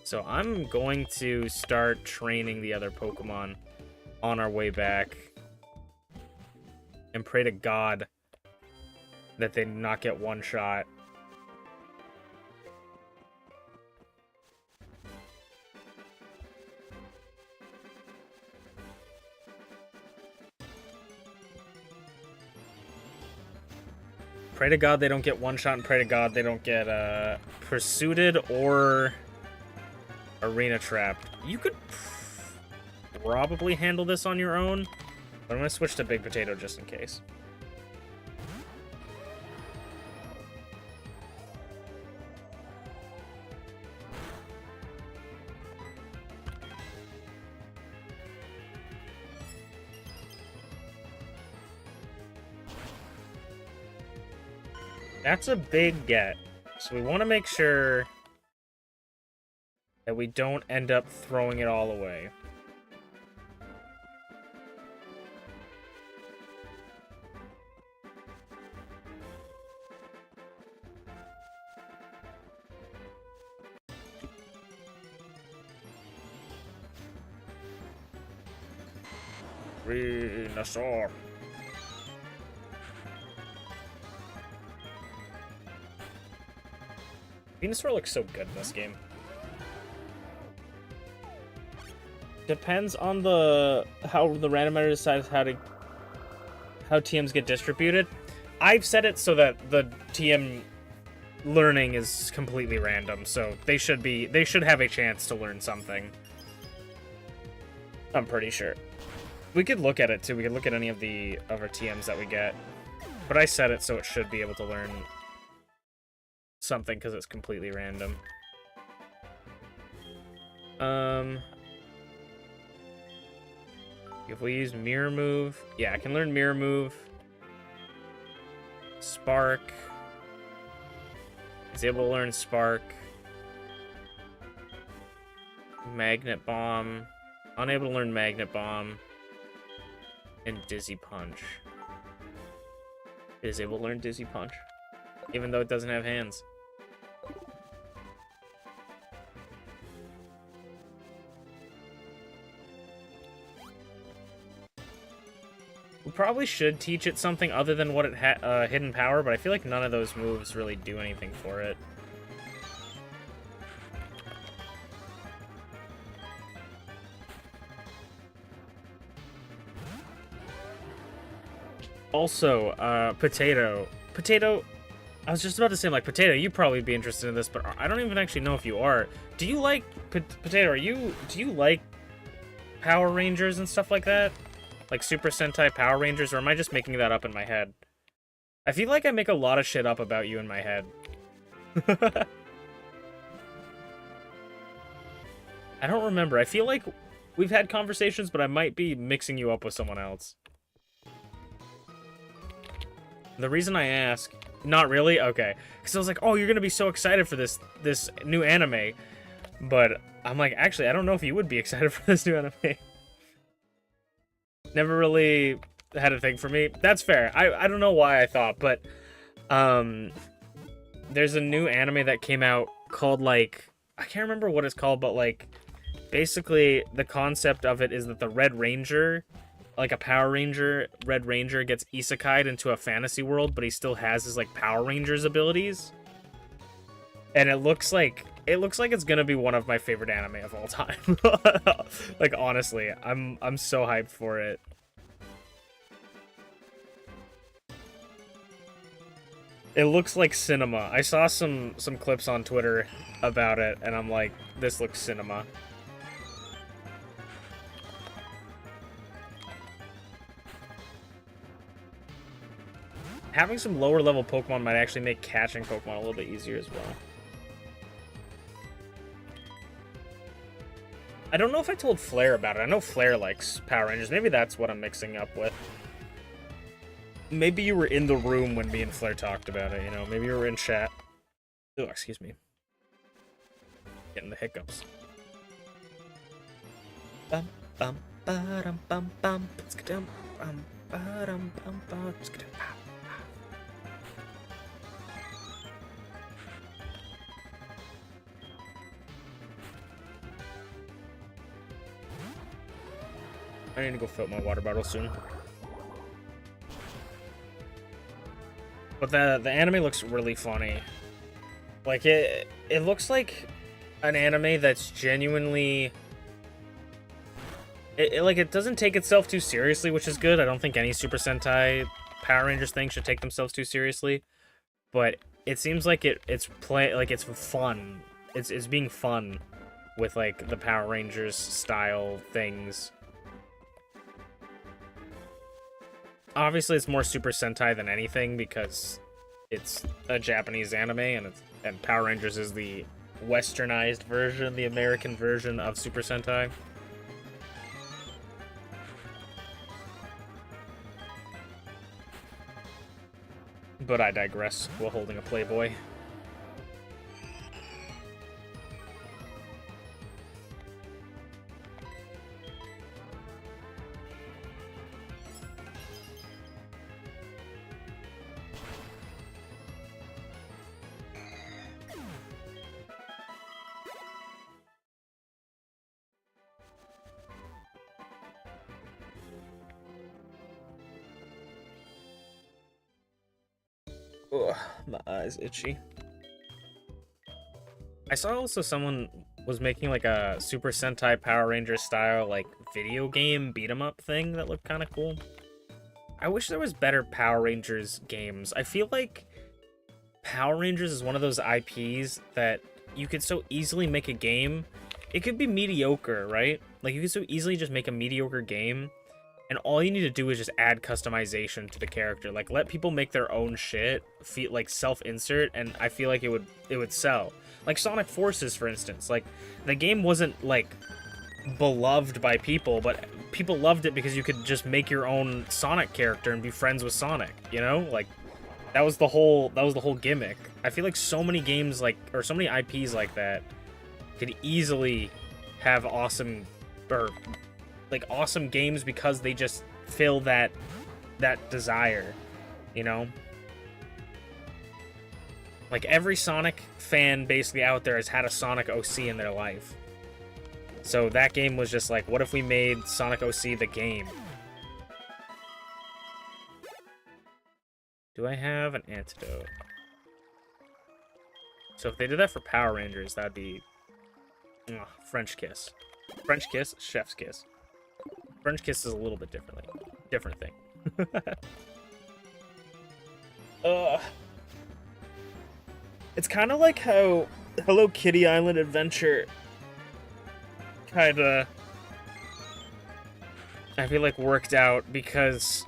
So I'm going to start training the other Pokemon on our way back and pray to God that they not get one shot. Pray to God they don't get one shot, and pray to God they don't get pursued or arena trapped. You could probably handle this on your own, but I'm gonna switch to Big Potato just in case. That's a big get, so we want to make sure that we don't end up throwing it all away. Venusaur. Venusaur looks so good in this game. Depends on how the randomizer decides how TMs get distributed. I've set it so that the TM learning is completely random, so they should have a chance to learn something. I'm pretty sure. We could look at it too. We could look at any of the other TMs that we get, but I set it so it should be able to learn something because it's completely random. If we use Mirror Move, yeah, I can learn Mirror Move. Spark. It's able to learn Spark. Magnet Bomb. Unable to learn Magnet Bomb. And Dizzy Punch. It is able to learn Dizzy Punch, even though it doesn't have hands. We probably should teach it something other than what it hidden power, but I feel like none of those moves really do anything for it. Also, Potato, I was just about to say, like, Potato, you'd probably be interested in this, but I don't even actually know if you are. Do you like, Potato, do you like Power Rangers and stuff like that? Like Super Sentai Power Rangers, or am I just making that up in my head? I feel like I make a lot of shit up about you in my head. I don't remember. I feel like we've had conversations, but I might be mixing you up with someone else. The reason I ask... Not really? Okay. Because I was like, oh, you're going to be so excited for this new anime. But I'm like, actually, I don't know if you would be excited for this new anime. Never really had a thing for me. That's fair. I don't know why I thought, but... there's a new anime that came out called, like... I can't remember what it's called, but, like... Basically, the concept of it is that the Red Ranger... Like a Power Ranger, Red Ranger gets isekai'd into a fantasy world, but he still has his like Power Rangers abilities. And it looks like it's gonna be one of my favorite anime of all time. Like honestly, I'm so hyped for it. It looks like cinema. I saw some clips on Twitter about it, and I'm like, this looks cinema. Having some lower level Pokemon might actually make catching Pokemon a little bit easier as well. I don't know if I told Flare about it. I know Flare likes Power Rangers. Maybe that's what I'm mixing up with. Maybe you were in the room when me and Flare talked about it, you know? Maybe you were in chat. Oh, excuse me. Getting the hiccups. Bum bum ba-dum bum bum skadum bum ba-dum bum bum skadum. I need to go fill up my water bottle soon. But the anime looks really funny. Like, it looks like an anime that's genuinely... It doesn't take itself too seriously, which is good. I don't think any Super Sentai Power Rangers thing should take themselves too seriously. But it seems like it's fun. It's being fun with, like, the Power Rangers style things. Obviously, it's more Super Sentai than anything because it's a Japanese anime, and Power Rangers is the westernized version, the American version of Super Sentai. But I digress while holding a Playboy. Ugh, my eyes itchy. I saw also someone was making like a Super Sentai Power Ranger style like video game beat 'em up thing that looked kind of cool. I wish there was better Power Rangers games. I feel like Power Rangers is one of those IPs that you could so easily make a game. It could be mediocre, right? Like you could so easily just make a mediocre game. And all you need to do is just add customization to the character. Like, let people make their own shit, like self-insert, and I feel like it would sell. Like Sonic Forces, for instance. Like, the game wasn't like beloved by people, but people loved it because you could just make your own Sonic character and be friends with Sonic. You know, like that was the whole gimmick. I feel like so many games or so many IPs like that could easily have awesome games because they just fill that desire, you know? Like every Sonic fan basically out there has had a Sonic OC in their life. So that game was just like, what if we made Sonic OC the game? Do I have an antidote? So if they did that for Power Rangers, that'd be French kiss. French kiss, chef's kiss. French kiss is a little bit different thing. It's kind of like how Hello Kitty Island Adventure kinda, I feel like worked out because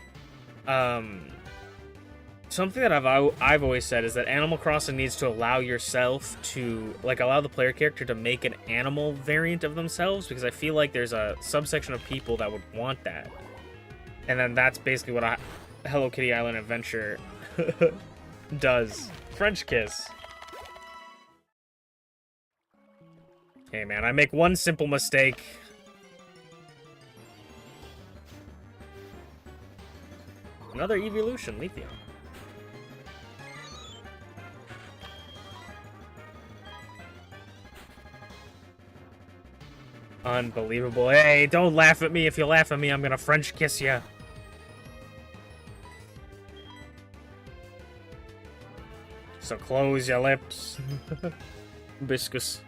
something that I've always said is that Animal Crossing needs to allow yourself to, like, allow the player character to make an animal variant of themselves, because I feel like there's a subsection of people that would want that. And then that's basically what Hello Kitty Island Adventure does. French kiss. Hey man, I make one simple mistake. Another evolution, Lithium. Unbelievable. Hey, don't laugh at me. If you laugh at me, I'm gonna French kiss you. So close your lips. Biscus.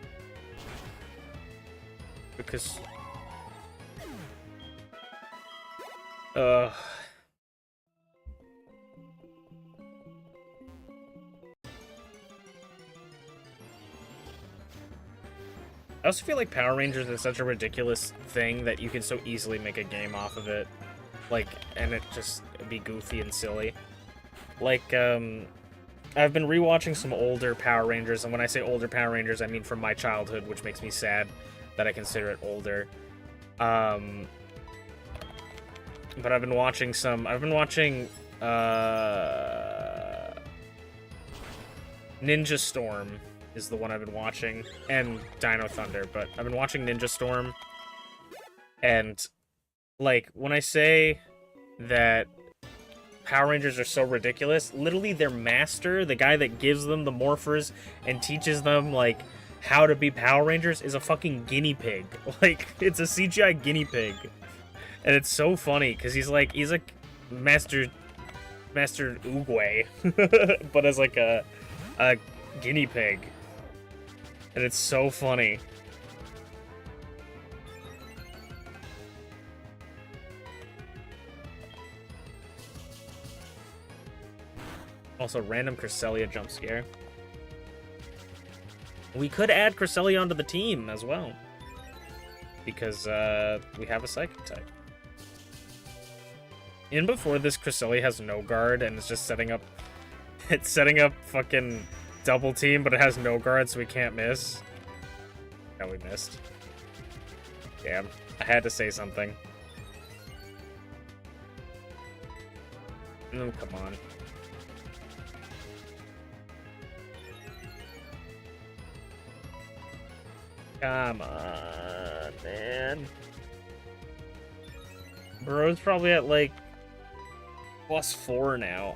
Because... I also feel like Power Rangers is such a ridiculous thing that you can so easily make a game off of it. Like, and it just be goofy and silly. Like, I've been rewatching some older Power Rangers, and when I say older Power Rangers, I mean from my childhood, which makes me sad that I consider it older. But I've been watching Ninja Storm is the one I've been watching, and Dino Thunder, but I've been watching Ninja Storm, and, like, when I say that Power Rangers are so ridiculous, literally their master, the guy that gives them the morphers and teaches them, like, how to be Power Rangers is a fucking guinea pig. Like, it's a CGI guinea pig. And it's so funny, because he's like, Master Master Oogway, but as like a guinea pig. And it's so funny. Also, random Cresselia jump scare. We could add Cresselia onto the team as well. Because we have a Psychic type. In before this, Cresselia has no guard and it's just setting up... It's setting up fucking double team, but it has no guard, so we can't miss. No, we missed. Damn. I had to say something. Oh, come on. Come on, man. Bro's probably at, like, +4 now.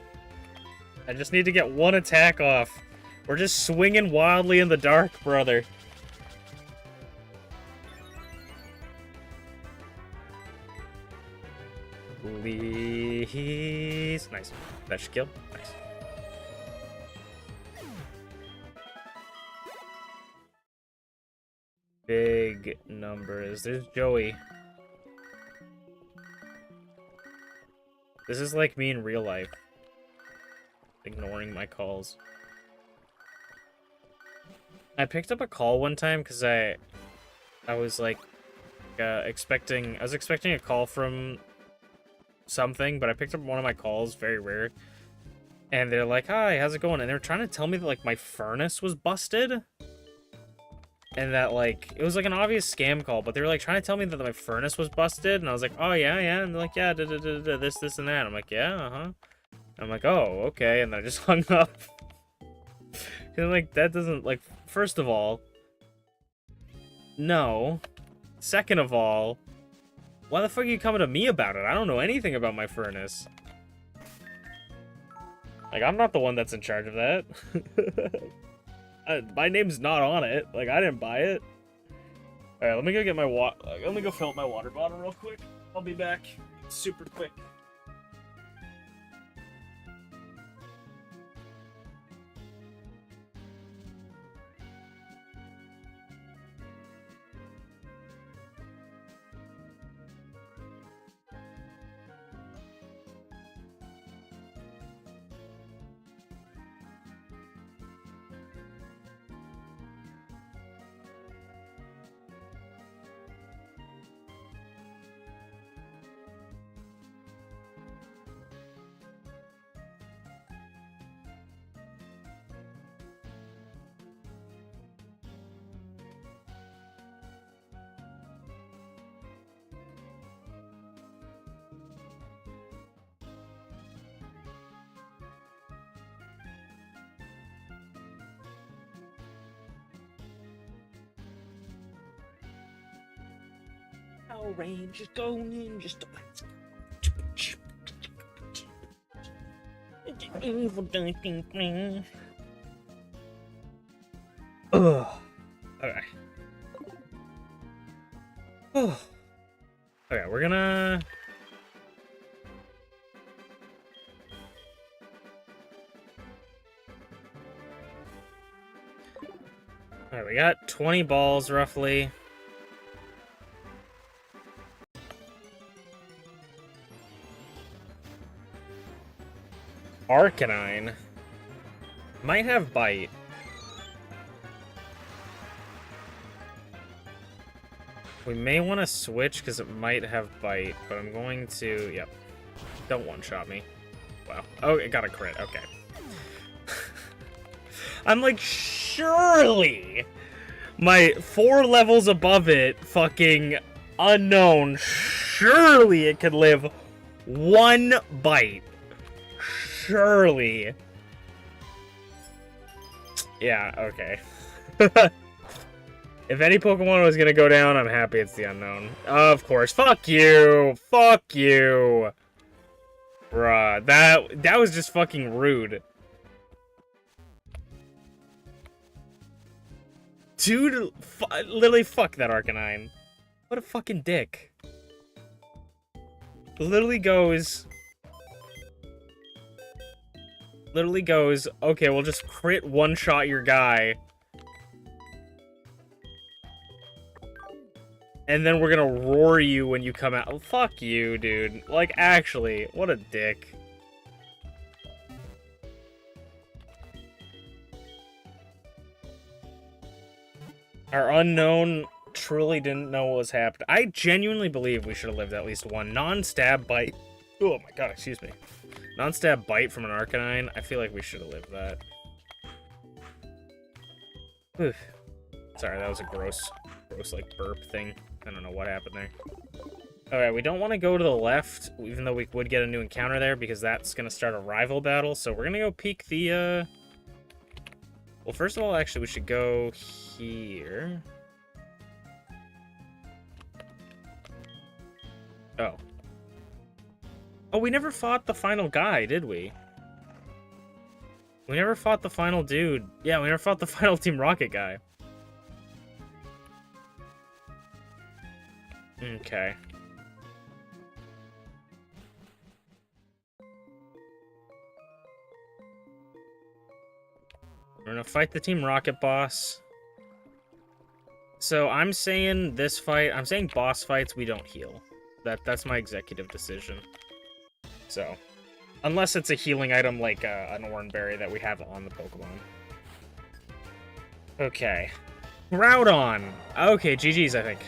I just need to get one attack off. We're just swinging wildly in the dark, brother. Please. Nice. That should kill. Nice. Big numbers. There's Joey. This is like me in real life. Ignoring my calls. I picked up a call one time because I was like expecting a call from something, but I picked up one of my calls, very rare. And they're like, "Hi, how's it going?" And they were trying to tell me that like my furnace was busted. And that, like, it was, like, an obvious scam call, but they were, like, trying to tell me that my furnace was busted, and I was like, oh, yeah, and they're like, yeah, this, and that. I'm like, yeah, uh-huh. I'm like, oh, okay, and then I just hung up. And, like, that doesn't, like, first of all, no. Second of all, why the fuck are you coming to me about it? I don't know anything about my furnace. Like, I'm not the one that's in charge of that. My name's not on it. Like, I didn't buy it. Alright, let me go get my water. Let me go fill up my water bottle real quick. I'll be back super quick. Power Rangers go ninjas. Ugh. Okay. Oh. Okay, we're gonna... Alright, we got 20 balls, roughly. Arcanine might have bite. We may want to switch because it might have bite, but I'm going to... Yep. Don't one-shot me. Wow. Oh, it got a crit. Okay. I'm like, surely my 4 levels above it, fucking unknown, surely it could live 1 bite. Surely. Yeah, okay. If any Pokemon was gonna go down, I'm happy it's the unknown. Of course. Fuck you! Fuck you! Bruh, that was just fucking rude. Dude, literally fuck that Arcanine. What a fucking dick. Literally goes... Literally goes, okay, we'll just crit one-shot your guy. And then we're gonna roar you when you come out. Oh, fuck you, dude. Like, actually, what a dick. Our unknown truly didn't know what was happening. I genuinely believe we should have lived at least one non-stab bite. Oh my god, excuse me. Non-stab bite from an Arcanine. I feel like we should have lived that. Oof. Sorry, that was a gross, like, burp thing. I don't know what happened there. Alright, we don't want to go to the left, even though we would get a new encounter there, because that's going to start a rival battle. So we're going to go peek the, Well, first of all, actually, we should go here. Oh. Oh, we never fought the final guy, did we? We never fought the final dude. Yeah, we never fought the final Team Rocket guy. Okay. We're gonna fight the Team Rocket boss. So I'm saying this fight, I'm saying boss fights, we don't heal. That's my executive decision. So, unless it's a healing item like an Oranberry that we have on the Pokemon. Okay. Groudon! Okay, GG's, I think.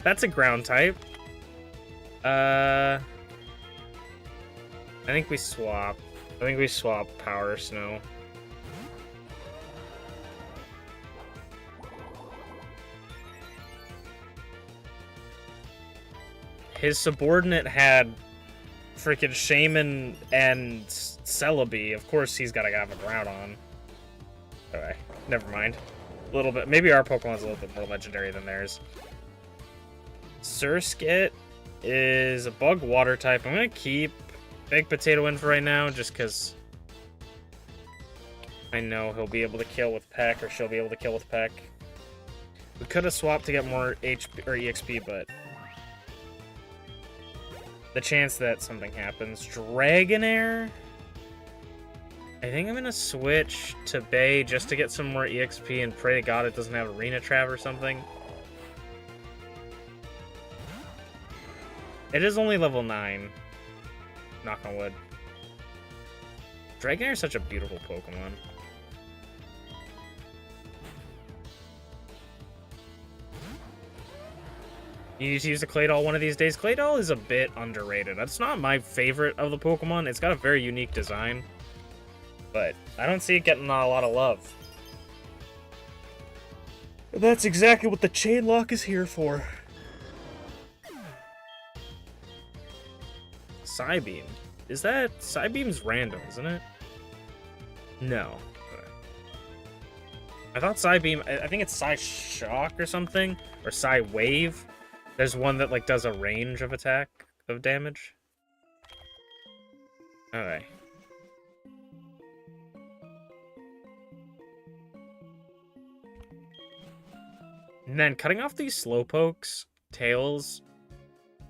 That's a ground type. I think we swap. I think we swap Power Snow. His subordinate had freaking Shaman and Celebi. Of course, he's got to have a Groudon. Alright, never mind. A little bit. Maybe our Pokemon's a little bit more legendary than theirs. Surskit is a bug water type. I'm going to keep Big Potato in for right now, just because I know he'll be able to kill with Peck, or she'll be able to kill with Peck. We could have swapped to get more HP or EXP, but the chance that something happens. Dragonair? I think I'm going to switch to Bay just to get some more EXP and pray to God it doesn't have Arena Trap or something. It is only level 9. Knock on wood. Dragonair is such a beautiful Pokemon. You need to use a Claydol one of these days. Claydol is a bit underrated. That's not my favorite of the Pokemon. It's got a very unique design. But I don't see it getting a lot of love. That's exactly what the Chainlocke is here for. Psybeam. Is that... Psybeam's random, isn't it? No. I thought Psybeam... I think it's Psyshock or something. Or Psywave. There's one that, like, does a range of attack, of damage. Okay. And then cutting off these Slowpokes, tails,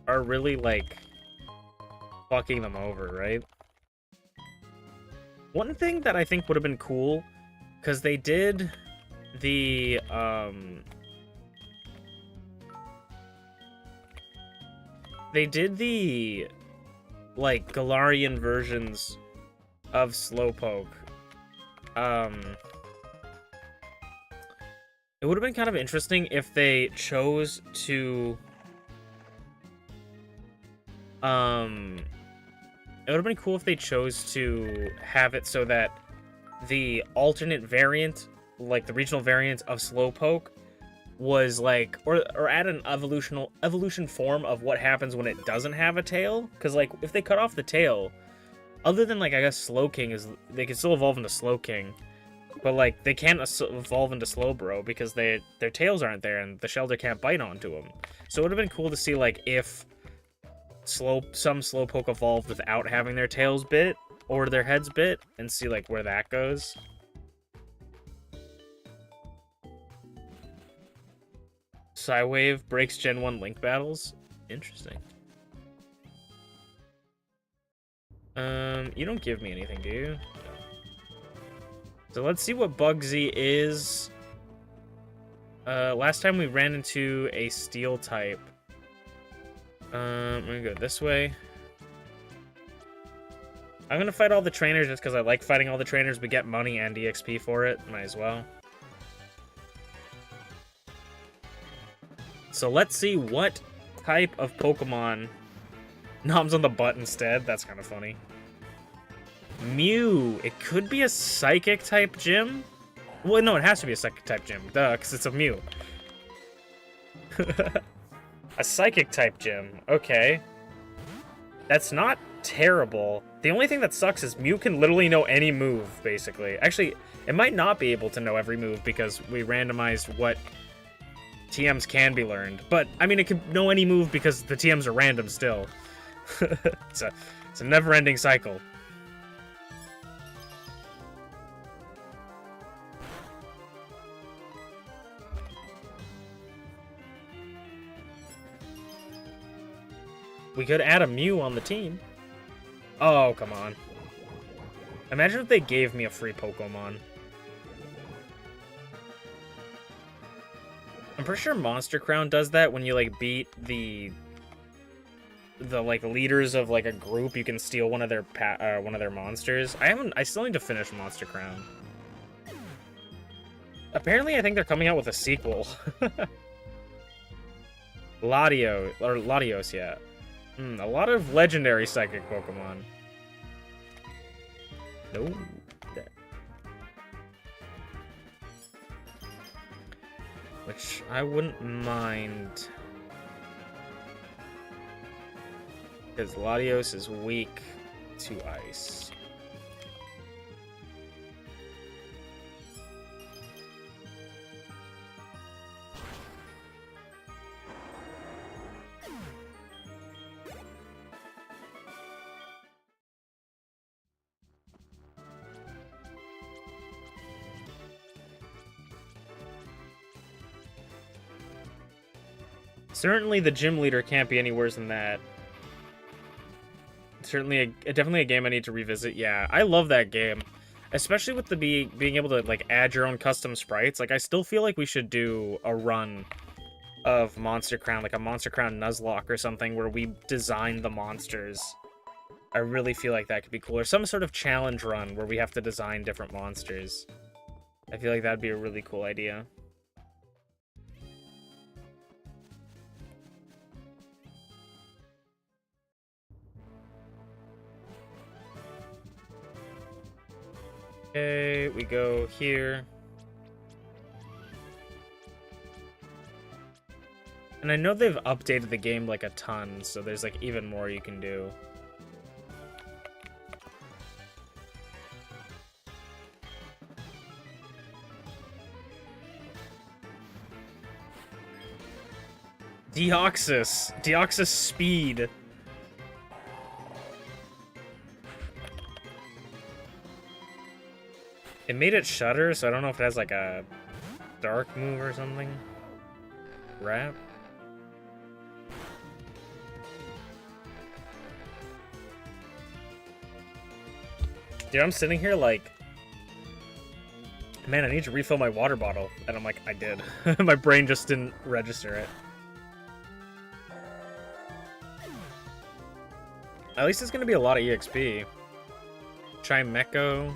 are really, like, fucking them over, right? One thing that I think would have been cool, because they did the, like, Galarian versions of Slowpoke. It would have been kind of interesting if they chose to, it would have been cool if they chose to have it so that the alternate variant, like the regional variant of Slowpoke, was like, or add an evolution form of what happens when it doesn't have a tail. Because, like, if they cut off the tail, other than, like, I guess Slowking is, they can still evolve into Slowking, but, like, they can't evolve into Slowbro because their tails aren't there and the Shelter can't bite onto them. So it would have been cool to see, like, if some Slowpoke evolved without having their tails bit or their heads bit, and see, like, where that goes. Psywave breaks Gen 1 Link battles. Interesting. You don't give me anything, do you? No. So let's see what Bugsy is. Last time we ran into a steel type. I'm gonna go this way. I'm gonna fight all the trainers just because I like fighting all the trainers. We get money and EXP for it. Might as well. So let's see what type of Pokemon noms on the butt instead. That's kind of funny. Mew. It could be a Psychic type gym. Well, no, it has to be a Psychic type gym. Duh, because it's a Mew. A Psychic type gym. Okay. That's not terrible. The only thing that sucks is Mew can literally know any move, basically. Actually, it might not be able to know every move because we randomized what TMs can be learned. But, I mean, it can know any move because the TMs are random still. it's a never-ending cycle. We could add a Mew on the team. Oh, come on. Imagine if they gave me a free Pokemon. I'm pretty sure Monster Crown does that when you, like, beat the like, leaders of, like, a group. You can steal one of their monsters. I still need to finish Monster Crown. Apparently, I think they're coming out with a sequel. Latios, yeah. A lot of legendary psychic Pokemon. No. Which I wouldn't mind. Because Latios is weak to ice. Certainly the gym leader can't be any worse than that. Certainly, definitely a game I need to revisit. Yeah, I love that game. Especially with the being able to, like, add your own custom sprites. Like, I still feel like we should do a run of Monster Crown, like a Monster Crown Nuzlocke or something, where we design the monsters. I really feel like that could be cool. Or some sort of challenge run where we have to design different monsters. I feel like that'd be a really cool idea. Okay, we go here. And I know they've updated the game like a ton, so there's like even more you can do. Deoxys speed. It made it shudder, so I don't know if it has like a dark move or something. Wrap. Dude, I'm sitting here like, man, I need to refill my water bottle. And I'm like, I did. My brain just didn't register it. At least it's going to be a lot of EXP. Chimecho.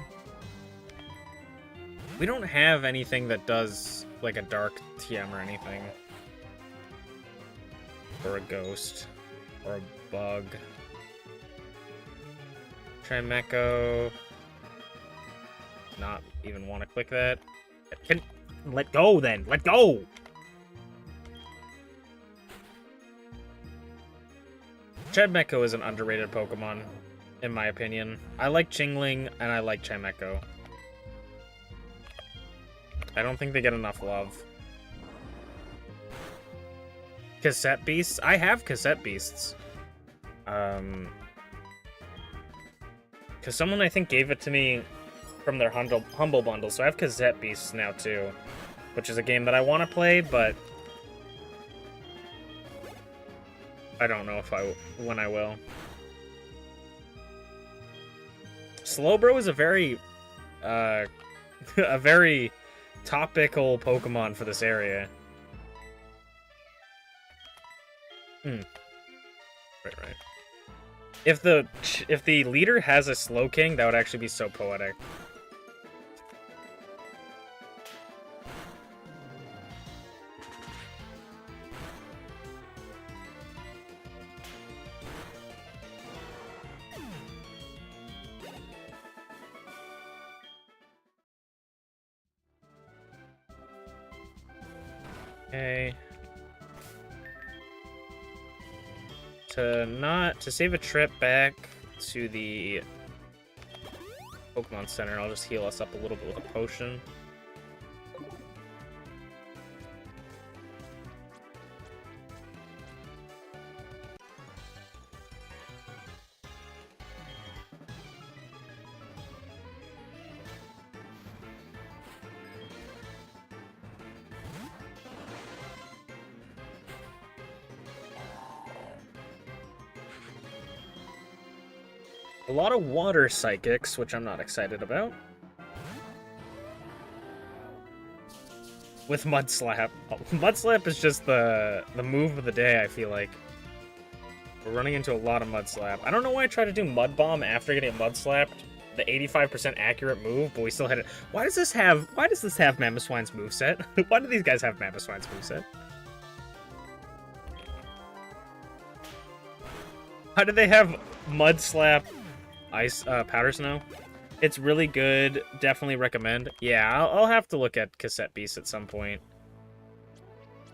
We don't have anything that does, like, a dark TM or anything. Or a ghost. Or a bug. Chimecho. Not even want to click that. Let go, then! Let go! Chimecho is an underrated Pokemon, in my opinion. I like Chingling, and I like Chimecho. I don't think they get enough love. Cassette Beasts? I have Cassette Beasts. Because someone, I think, gave it to me from their Humble Bundle, so I have Cassette Beasts now, too. Which is a game that I want to play, but I don't know if when I will. Slowbro is a very, a very topical Pokemon for this area. Right. If the leader has a Slowking, that would actually be so poetic. Okay. To save a trip back to the Pokemon Center, I'll just heal us up a little bit with a potion. A lot of water psychics, which I'm not excited about. With Mud Slap. Mud Slap is just the move of the day, I feel like. We're running into a lot of Mud Slap. I don't know why I tried to do Mud Bomb after getting Mud Slapped. The 85% accurate move, but we still hit it. Why does this have Mamoswine's moveset? Why do these guys have Mamoswine's moveset? How do they have Mud Slap Ice Powder Snow? It's really good. Definitely recommend. Yeah, I'll have to look at Cassette Beast at some point.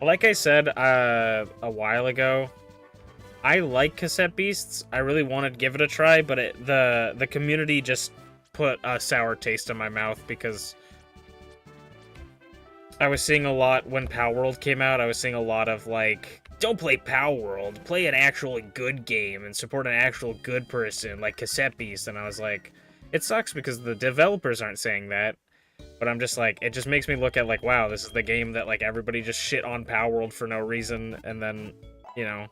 Like I said a while ago, I like Cassette Beasts. I really wanted to give it a try, but the community just put a sour taste in my mouth because I was seeing a lot when Power World came out. I was seeing a lot of like, don't play Power World, play an actually good game and support an actual good person like Cassette Beast. And I was like, it sucks because the developers aren't saying that. But I'm just like, it just makes me look at like, wow, this is the game that like everybody just shit on Power World for no reason, and then, you know,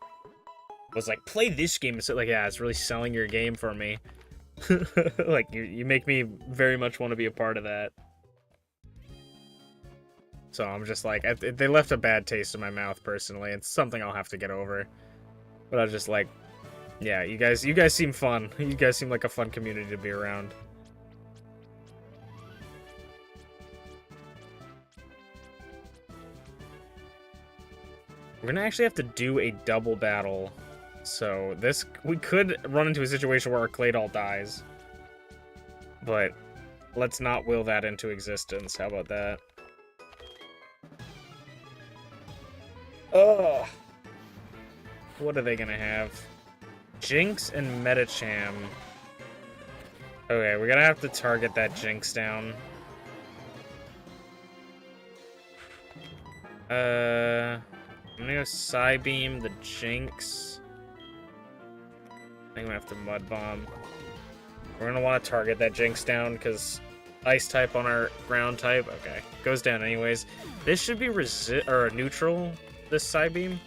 was like, play this game. So like, yeah, it's really selling your game for me. Like, you make me very much want to be a part of that. So I'm just like, they left a bad taste in my mouth personally. It's something I'll have to get over. But I was just like, yeah, you guys seem fun. You guys seem like a fun community to be around. We're gonna actually have to do a double battle. So we could run into a situation where our Claydol dies. But let's not will that into existence. How about that? Ugh. What are they gonna have? Jinx and Medicham. Okay, we're gonna have to target that Jinx down. I'm gonna go Psybeam the Jinx. I think we have to Mud Bomb. We're gonna want to target that Jinx down because Ice type on our Ground type. Okay, goes down anyways. This should be neutral. This Psybeam.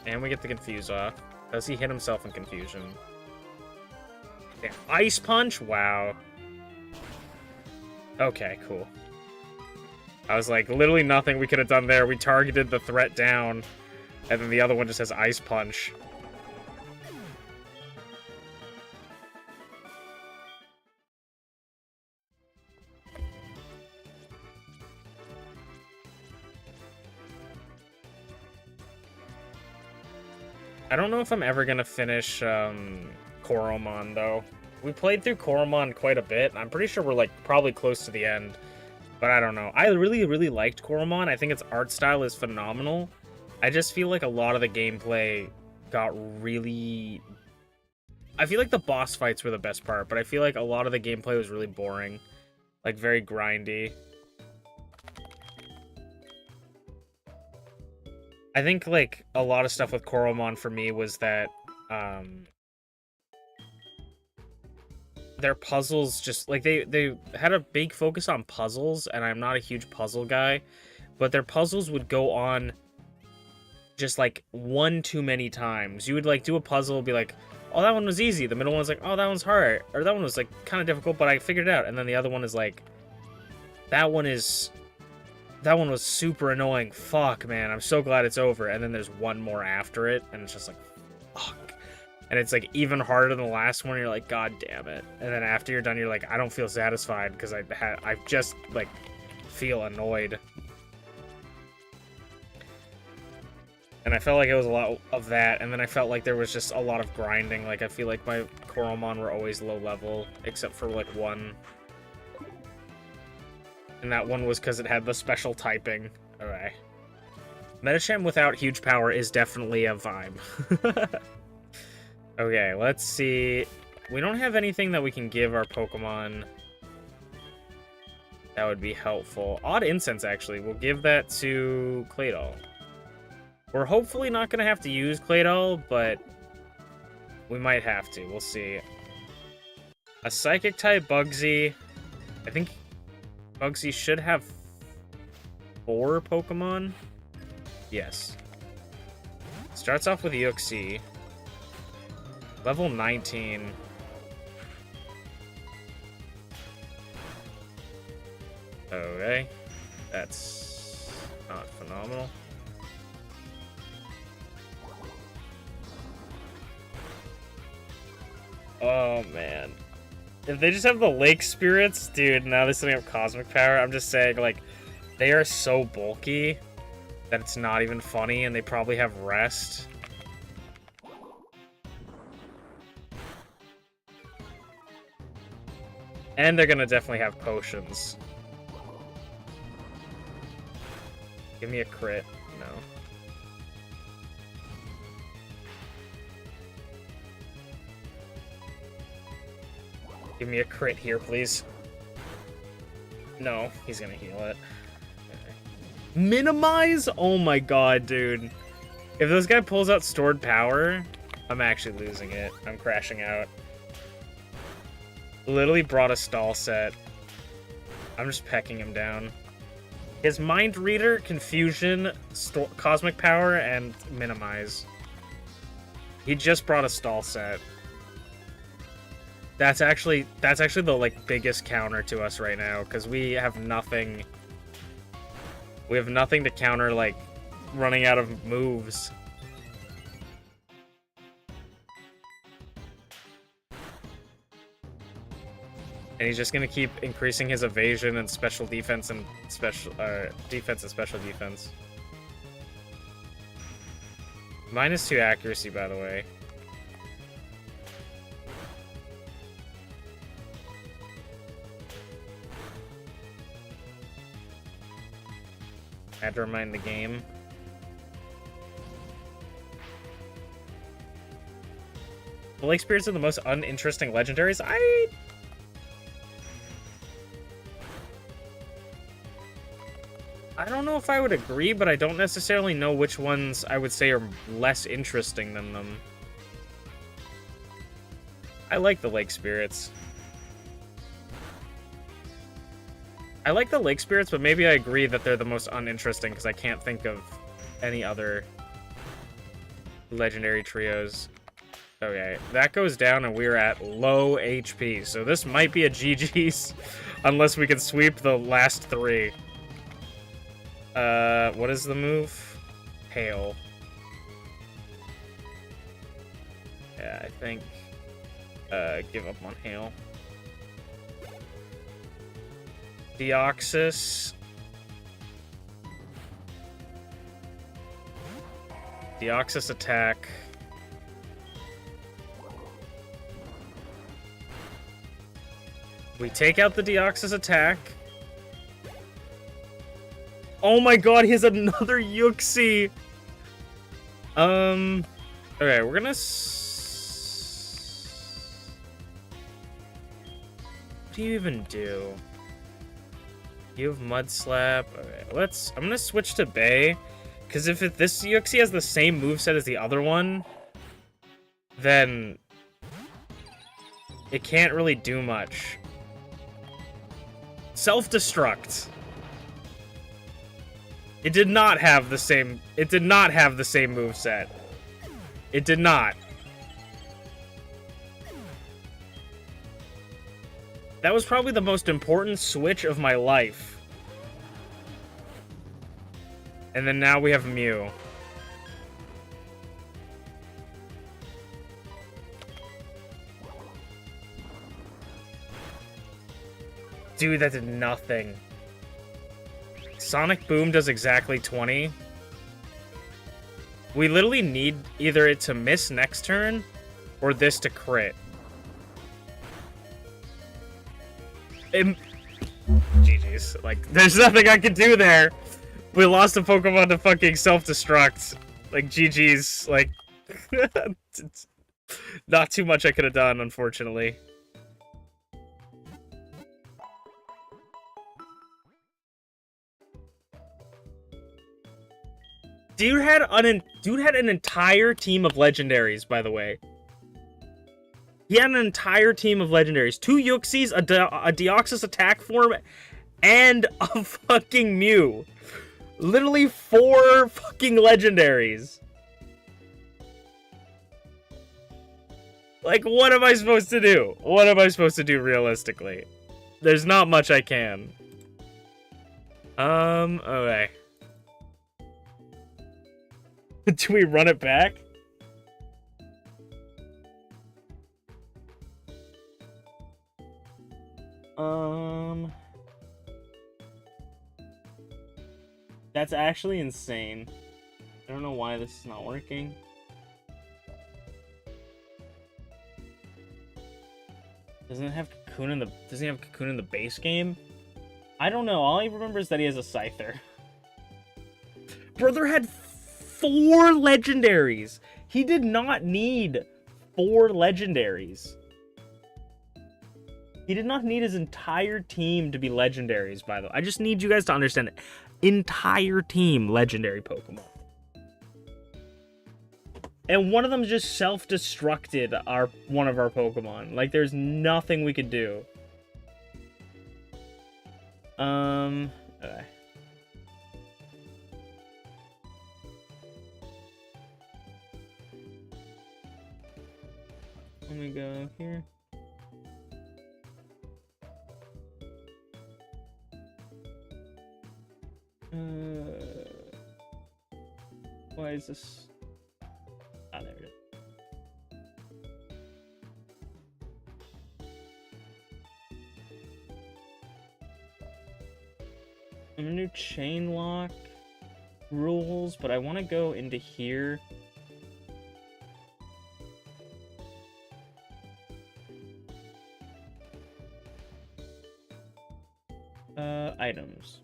And we get the Confuse off. Does he hit himself in Confusion? Damn. Ice Punch? Wow. Okay, cool. I was like, literally nothing we could have done there. We targeted the threat down, and then the other one just has Ice Punch. I don't know if I'm ever gonna finish Coromon, though. We played through Coromon quite a bit. I'm pretty sure we're like probably close to the end. But I don't know. I really, really liked Coromon. I think its art style is phenomenal. I just feel like a lot of the gameplay got really... I feel like the boss fights were the best part, but I feel like a lot of the gameplay was really boring. Like, very grindy. I think, like, a lot of stuff with Coromon for me was that, their puzzles just, like, they had a big focus on puzzles, and I'm not a huge puzzle guy, but their puzzles would go on just like one too many times. You would like do a puzzle, be like, oh, that one was easy. The middle one's like, oh, that one's hard. Or that one was like kind of difficult, but I figured it out. And then the other one is like, that one was super annoying. Fuck, man. I'm so glad it's over. And then there's one more after it, and it's just like, fuck. And it's like even harder than the last one. You're like, god damn it. And then after you're done, you're like, I don't feel satisfied because I just like feel annoyed. And I felt like it was a lot of that, and then I felt like there was just a lot of grinding. Like, I feel like my Coromon were always low level, except for, like, one. And that one was because it had the special typing. Okay. Medicham without huge power is definitely a vibe. Okay, let's see. We don't have anything that we can give our Pokemon that would be helpful. Odd Incense, actually. We'll give that to Claydol. We're hopefully not going to have to use Claydol, but we might have to. We'll see. A Psychic-type Bugsy. I think Bugsy should have 4 Pokemon. Yes. Starts off with Uxie. Level 19. Okay. That's not phenomenal. Oh, man. If they just have the Lake Spirits, dude, now they're setting up Cosmic Power, I'm just saying, like, they are so bulky that it's not even funny, and they probably have Rest. And they're gonna definitely have Potions. Give me a crit. No. Give me a crit here, please. No, he's gonna heal it. Okay. Minimize? Oh my god, dude. If this guy pulls out Stored Power, I'm actually losing it. I'm crashing out. Literally brought a stall set. I'm just pecking him down. His Mind Reader, Confusion, Cosmic Power, and Minimize. He just brought a stall set. That's actually the like biggest counter to us right now, because we have nothing. We have nothing to counter like running out of moves. And he's just gonna keep increasing his evasion and special defense and special defense and special defense. -2 accuracy, by the way. I had to remind the game. The Lake Spirits are the most uninteresting legendaries. I don't know if I would agree, but I don't necessarily know which ones I would say are less interesting than them. I like the Lake Spirits. I like the Lake Spirits, but maybe I agree that they're the most uninteresting because I can't think of any other legendary trios. Okay, that goes down and we're at low HP, so this might be a GG's unless we can sweep the last 3. What is the move? Hail. Yeah, I think, give up on Hail. Deoxys. Deoxys attack. We take out the Deoxys attack. Oh my god, he has another Uxie! Okay, we're gonna... What do you even do? You have Mud Slap. Okay, I'm gonna switch to Bay. Because if this Uxie has the same moveset as the other one, then it can't really do much. Self-destruct. It did not have the same... It did not have the same moveset. It did not. That was probably the most important switch of my life. And then now we have Mew. Dude, that did nothing. Sonic Boom does exactly 20. We literally need either it to miss next turn or this to crit. GG's. Like, there's nothing I can do there. We lost a Pokemon to fucking self-destruct. Like, GG's. Like, not too much I could have done, unfortunately. Dude had an entire team of legendaries, by the way. He had an entire team of legendaries. 2 Uxies, a Deoxys attack form, and a fucking Mew. Literally 4 fucking legendaries. Like, what am I supposed to do? What am I supposed to do realistically? There's not much I can. Okay. Do we run it back? That's actually insane. I don't know why this is not working. Doesn't it have Cocoon in the base game? I don't know. All I remember is that he has a Scyther. Brother had 4 legendaries. He did not need 4 legendaries. He did not need his entire team to be legendaries, by the way. I just need you guys to understand it. Entire team legendary Pokemon. And one of them just self-destructed one of our Pokemon. Like, there's nothing we could do. Okay. Let me go here. Why is this? Ah, there it is. I'm gonna do Chainlocke rules, but I want to go into here. Items.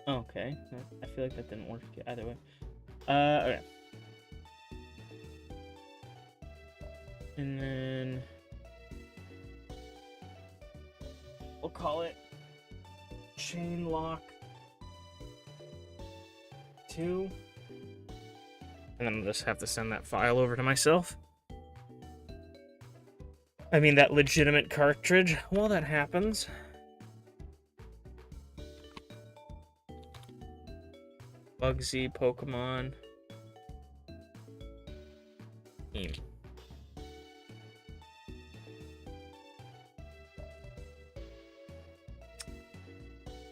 Okay, I feel like that didn't work either way. Okay. And then we'll call it Chainlocke 2. And then I'll just have to send that file over to myself. I mean, that legitimate cartridge while that happens. Bugsy Pokemon. Team.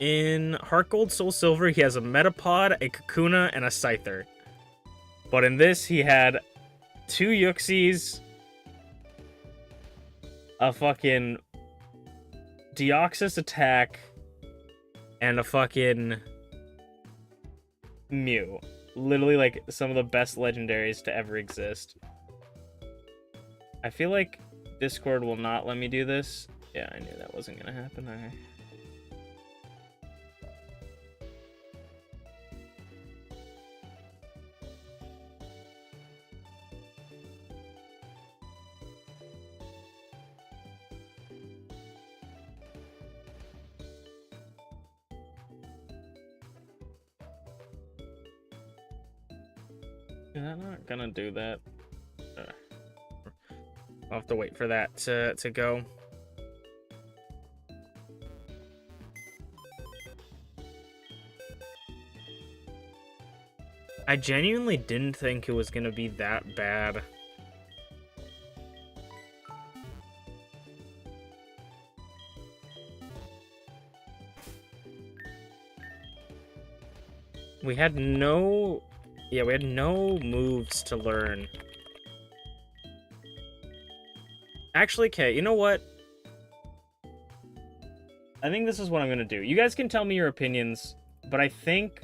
In Heart Gold, Soul Silver, he has a Metapod, a Kakuna, and a Scyther. But in this, he had 2 Uxies, a fucking Deoxys attack, and a fucking Mew. Literally, like, some of the best legendaries to ever exist. I feel like Discord will not let me do this. Yeah, I knew that wasn't gonna happen. Alright. I'm not gonna do that. I'll have to wait for that to go. I genuinely didn't think it was gonna be that bad. We had no... Yeah, we had no moves to learn. Actually, okay, you know what? I think this is what I'm gonna do. You guys can tell me your opinions, but I think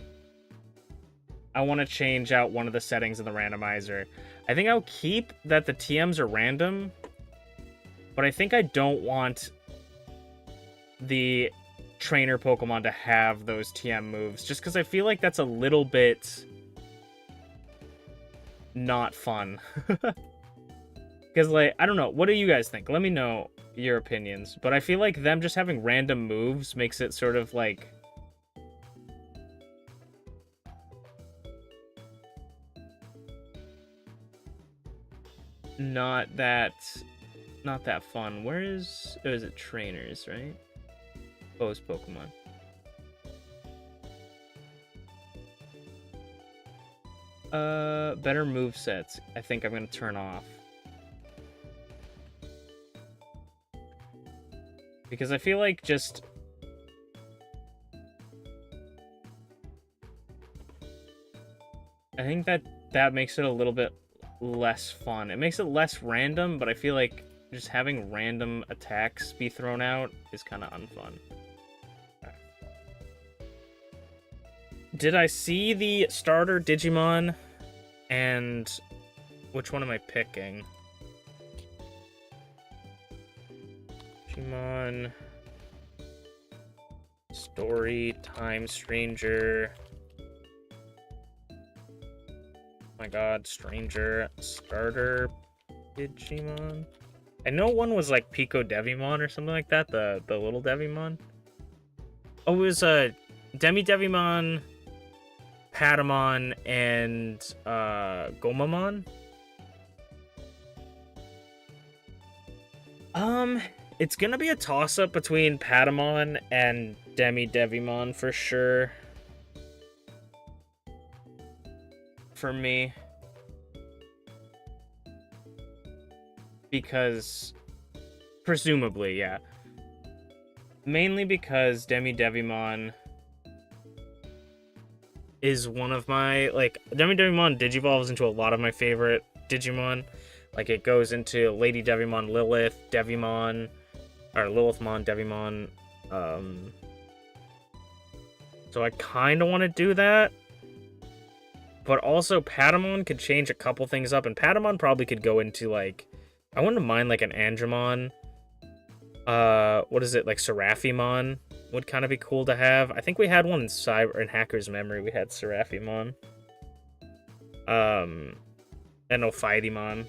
I want to change out one of the settings in the randomizer. I think I'll keep that the TMs are random, but I think I don't want the trainer Pokemon to have those TM moves, just because I feel like that's a little bit not fun. Because, like, I don't know. What do you guys think? Let me know your opinions. But I feel like them just having random moves makes it sort of, like... not that fun. Where is... oh, is it trainers, right? Post Pokemon. Better movesets. I think I'm going to turn off. Because I feel like just... I think that makes it a little bit less fun. It makes it less random, but I feel like just having random attacks be thrown out is kind of unfun. Did I see the starter Digimon? And which one am I picking? Digimon, Story, Time Stranger. Oh my god, Stranger, Starter, Digimon. I know one was like Pico Devimon or something like that, the little Devimon. Oh, it was Demi Devimon, Patamon, and Gomamon. It's gonna be a toss-up between Patamon and Demi Devimon for sure. For me. Because... presumably, yeah. Mainly because Demi Devimon is one of my... like, Demi Devimon digivolves into a lot of my favorite Digimon. Like, it goes into Lady Devimon, Lilith, Devimon... or Lilithmon, Devimon. So I kind of want to do that. But also, Patamon could change a couple things up. And Patamon probably could go into, like... I wouldn't mind, like, an Angemon. What is it? Like, Seraphimon would kind of be cool to have. I think we had one in Hacker's Memory. We had Seraphimon. And Ophidiamon.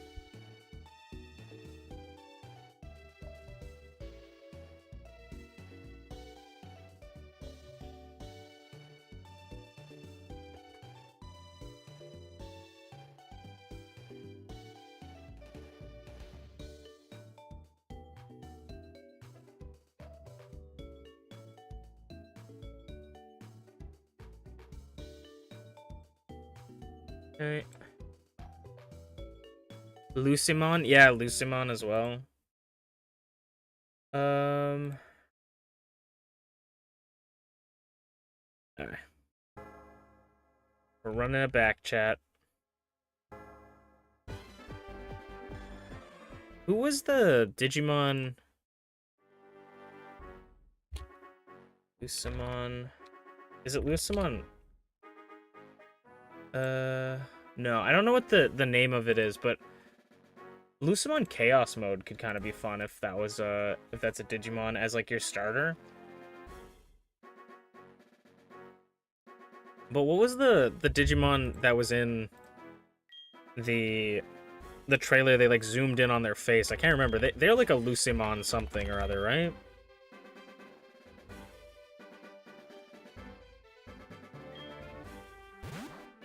Okay. Lucimon? Yeah, Lucimon as well. Alright. We're running a back chat. Who was the Digimon? Lucimon. Is it Lucimon? No, I don't know what the name of it is, but Lucimon Chaos Mode could kind of be fun if that was if that's a Digimon as like your starter. But what was the Digimon that was in the trailer? They like zoomed in on their face. I can't remember. They're like a Lucimon something or other, right?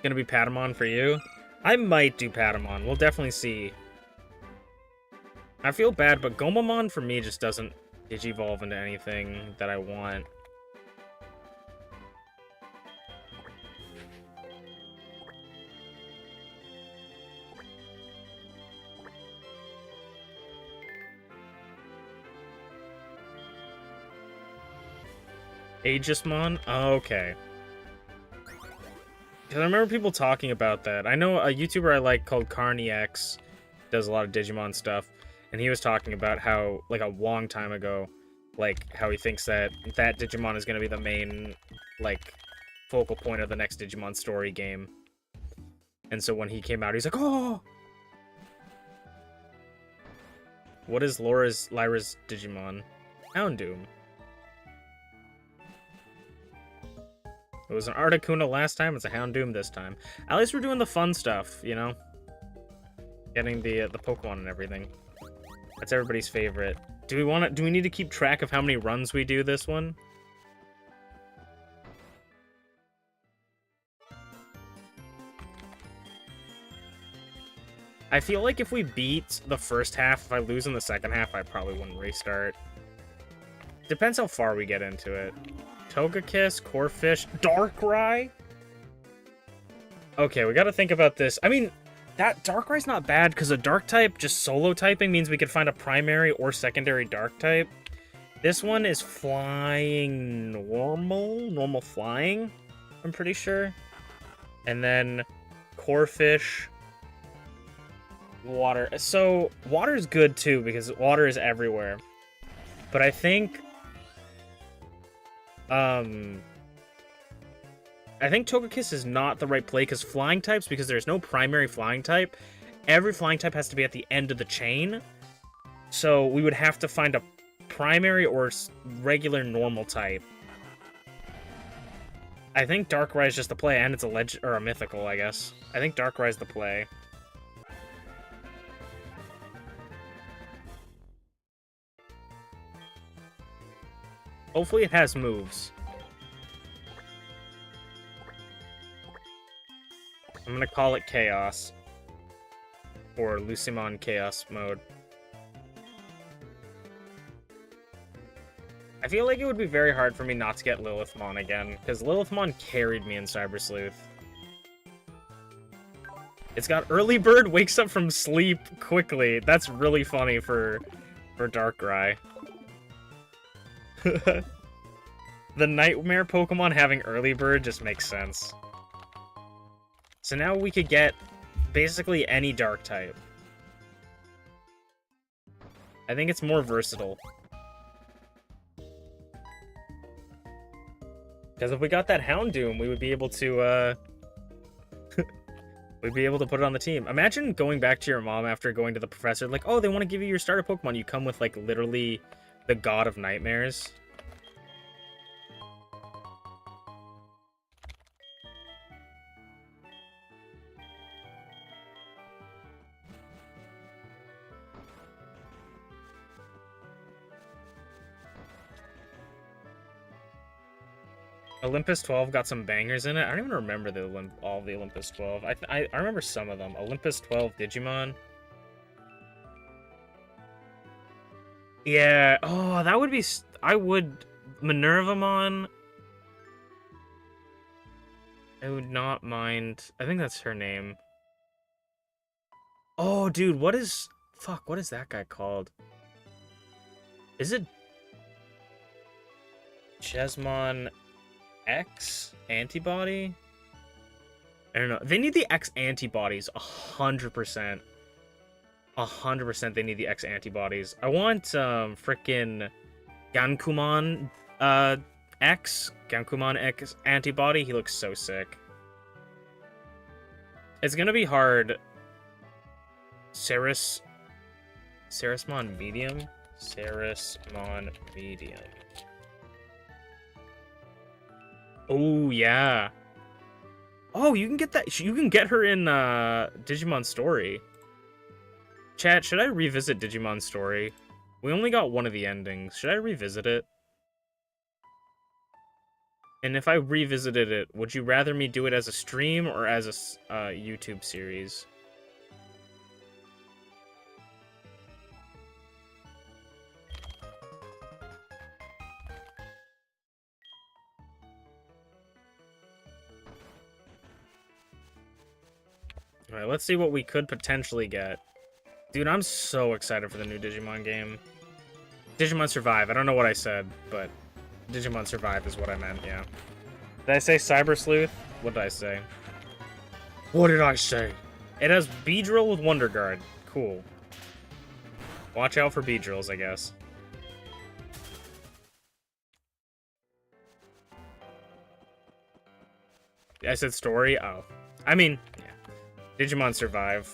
Gonna be Patamon for you? I might do Patamon. We'll definitely see. I feel bad, but Gomamon for me just doesn't digivolve into anything that I want. Aegismon? Oh, okay. Because I remember people talking about that. I know a YouTuber I like called CarnieX does a lot of Digimon stuff, and he was talking about how, like, a long time ago, like, how he thinks that that Digimon is going to be the main, like, focal point of the next Digimon story game. And so when he came out, he's like, oh! What is Lyra's Digimon? Houndoom. It was an Articuno last time, it's a Houndoom this time. At least we're doing the fun stuff, you know? Getting the Pokemon and everything. That's everybody's favorite. Do we need to keep track of how many runs we do this one? I feel like if we beat the first half, if I lose in the second half, I probably wouldn't restart. Depends how far we get into it. Togekiss, Corphish, Darkrai? Okay, we gotta think about this. I mean, that Darkrai's not bad, because a Dark type, just solo typing, means we could find a primary or secondary Dark type. This one is flying normal flying, I'm pretty sure. And then Corphish, water. So, water's good, too, because water is everywhere. But I think Togekiss is not the right play, because flying types, because there's no primary flying type, every flying type has to be at the end of the chain. So we would have to find a primary or regular normal type. I think Darkrai is just the play, and it's a legend or a mythical, I guess. I think Darkrai is the play. Hopefully it has moves. I'm gonna call it Chaos. Or Lucimon Chaos mode. I feel like it would be very hard for me not to get Lilithmon again, because Lilithmon carried me in Cyber Sleuth. It's got Early Bird wakes up from sleep quickly. That's really funny for Darkrai. The Nightmare Pokemon having Early Bird just makes sense. So now we could get basically any Dark type. I think it's more versatile. Because if we got that Houndoom, we would be able to, we'd be able to put it on the team. Imagine going back to your mom after going to the professor, like, oh, they want to give you your starter Pokemon. You come with, like, literally the God of Nightmares. Olympus 12 got some bangers in it. I don't even remember all of the Olympus 12. I remember some of them. Olympus 12 Digimon. Yeah. Oh, that would be... I would... Minervamon. I would not mind... I think that's her name. Oh, dude, what is... Fuck, what is that guy called? Is it... Chesmon... X antibody? I don't know. They need the X antibodies 100%. 100% they need the X antibodies. I want frickin' Gankumon X. Gankumon X antibody. He looks so sick. It's gonna be hard. Sarismon medium? Sarismon medium. Oh, yeah. Oh, you can get that. You can get her in Digimon Story. Chat, should I revisit Digimon Story? We only got one of the endings. Should I revisit it? And if I revisited it, would you rather me do it as a stream or as a YouTube series? Alright, let's see what we could potentially get. Dude, I'm so excited for the new Digimon game. Digimon Survive. I don't know what I said, but Digimon Survive is what I meant, yeah. Did I say Cyber Sleuth? What did I say? What did I say? It has Beedrill with Wonder Guard. Cool. Watch out for Beedrills, I guess. I said story? Oh. I mean, yeah. Digimon Survive.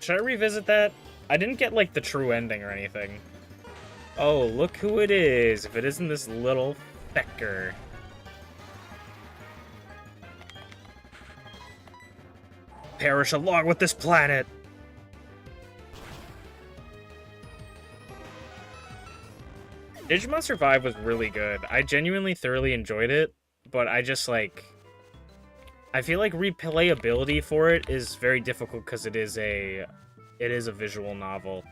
Should I revisit that? I didn't get, like, the true ending or anything. Oh, look who it is. If it isn't this little fecker. Perish along with this planet! Digimon Survive was really good. I genuinely thoroughly enjoyed it, but I just, like... I feel like replayability for it is very difficult because it is a visual novel.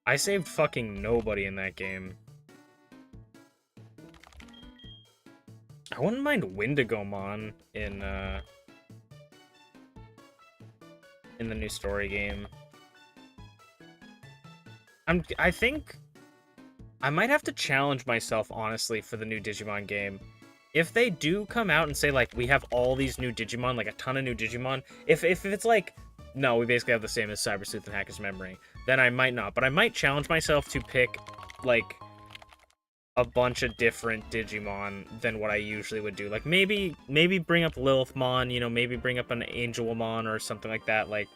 I saved fucking nobody in that game. I wouldn't mind Wendigomon in the new story game. I think I might have to challenge myself, honestly, for the new Digimon game. If they do come out and say, like, we have all these new Digimon, like a ton of new Digimon, if it's like, no, we basically have the same as Cyber Sleuth and Hacker's Memory, then I might not. But I might challenge myself to pick, like, a bunch of different Digimon than what I usually would do. Like, maybe bring up Lilithmon, you know, maybe bring up an Angelmon or something like that, like,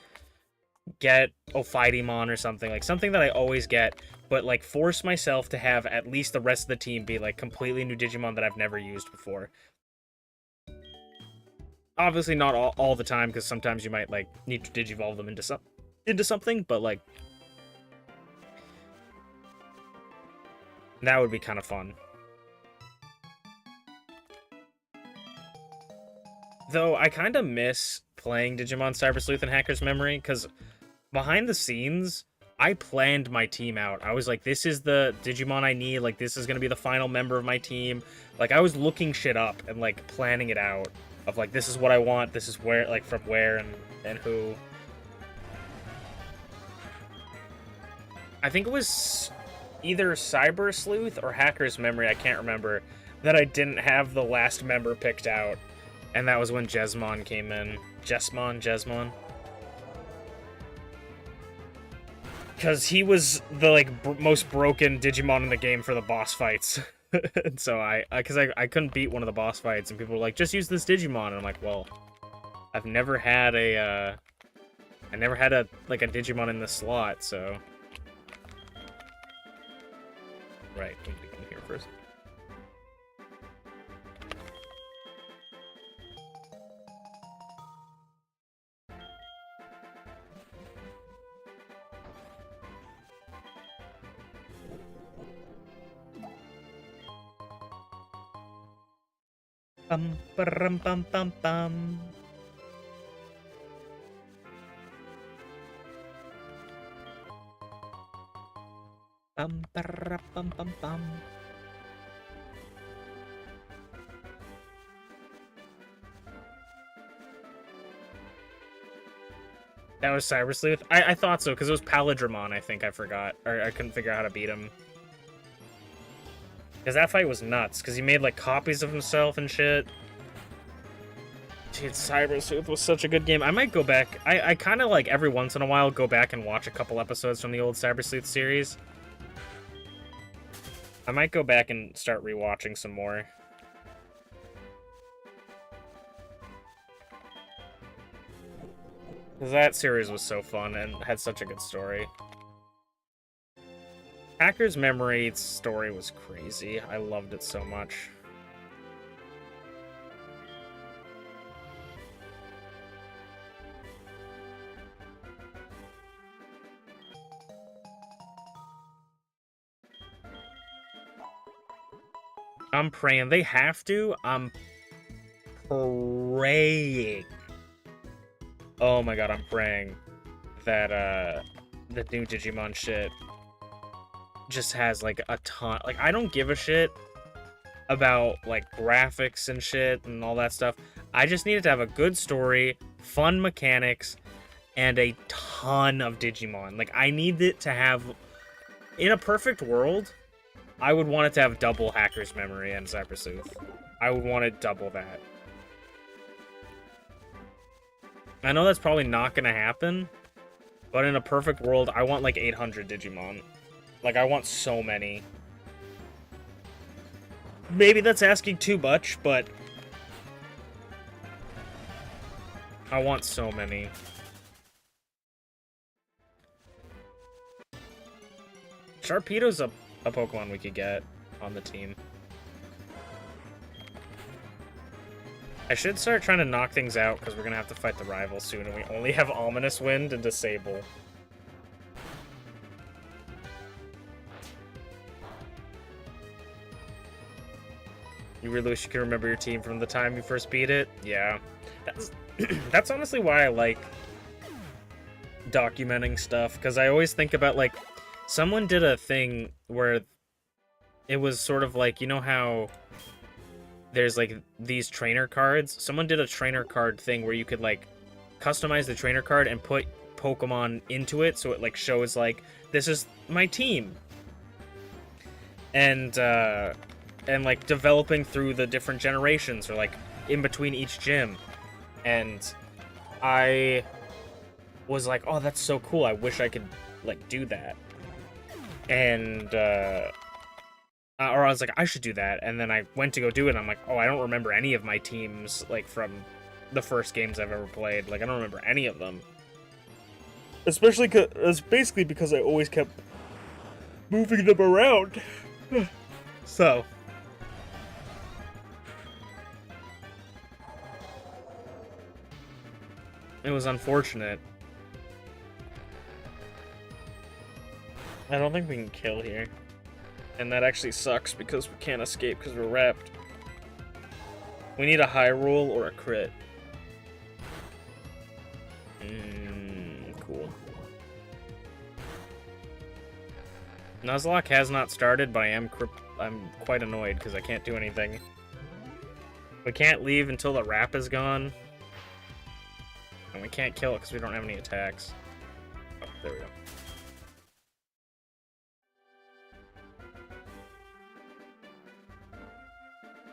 get Ophidiamon or something, like something that I always get, but like force myself to have at least the rest of the team be like completely new Digimon that I've never used before. Obviously not all the time, because sometimes you might like need to digivolve them into something, but like that would be kind of fun. Though I kind of miss playing Digimon Cyber Sleuth and Hacker's Memory, because behind the scenes, I planned my team out. I was like, this is the Digimon I need, like, this is gonna be the final member of my team. Like, I was looking shit up and, like, planning it out. Of, like, this is what I want, this is where, like, from where and who. I think it was either Cyber Sleuth or Hacker's Memory, I can't remember, that I didn't have the last member picked out. And that was when Jesmon came in. Jesmon? Because he was the, like, most broken Digimon in the game for the boss fights. And so because I couldn't beat one of the boss fights, and people were like, just use this Digimon. And I'm like, well, I've never had a like, a Digimon in this slot, so... Right, we need to come here first. Bum bum bum bum bum. Bum bum bum bum. That was Cyber Sleuth? I thought so, because it was Palindromon, I think I forgot. Or I couldn't figure out how to beat him. Because that fight was nuts, because he made, like, copies of himself and shit. Dude, Cyber Sleuth was such a good game. I might go back. I kind of, like, every once in a while go back and watch a couple episodes from the old Cyber Sleuth series. I might go back and start rewatching some more. Because that series was so fun and had such a good story. Hacker's Memory's story was crazy. I loved it so much. I'm praying. They have to. I'm praying. Oh my god, I'm praying that, the new Digimon shit just has like a ton. Like, I don't give a shit about like graphics and shit and all that stuff. I just needed to have a good story, fun mechanics, and a ton of Digimon. Like, I need it to have, in a perfect world, I would want it to have double Hacker's Memory and Cybersooth. I would want it double that. I know that's probably not gonna happen, but in a perfect world, I want like 800 Digimon. Like, I want so many. Maybe that's asking too much, but I want so many. Sharpedo's a Pokemon we could get on the team. I should start trying to knock things out, because we're going to have to fight the rival soon, and we only have Ominous Wind and Disable. You really wish you could remember your team from the time you first beat it? Yeah. That's honestly why I like documenting stuff, because I always think about, like, someone did a thing where it was sort of like, you know how there's like these trainer cards? Someone did a trainer card thing where you could like customize the trainer card and put Pokemon into it, so it like shows like, this is my team. And like developing through the different generations, or like in between each gym. And I was like, oh, that's so cool. I wish I could like do that. And or I was like, I should do that. And then I went to go do it, and I'm like, oh, I don't remember any of my teams, like, from the first games I've ever played. Like, I don't remember any of them. Especially because, it's basically because I always kept moving them around. So. It was unfortunate. I don't think we can kill here. And that actually sucks because we can't escape because we're wrapped. We need a high roll or a crit. Cool. Nuzlocke has not started, but I'm quite annoyed because I can't do anything. We can't leave until the wrap is gone. And we can't kill it because we don't have any attacks. Oh, there we go.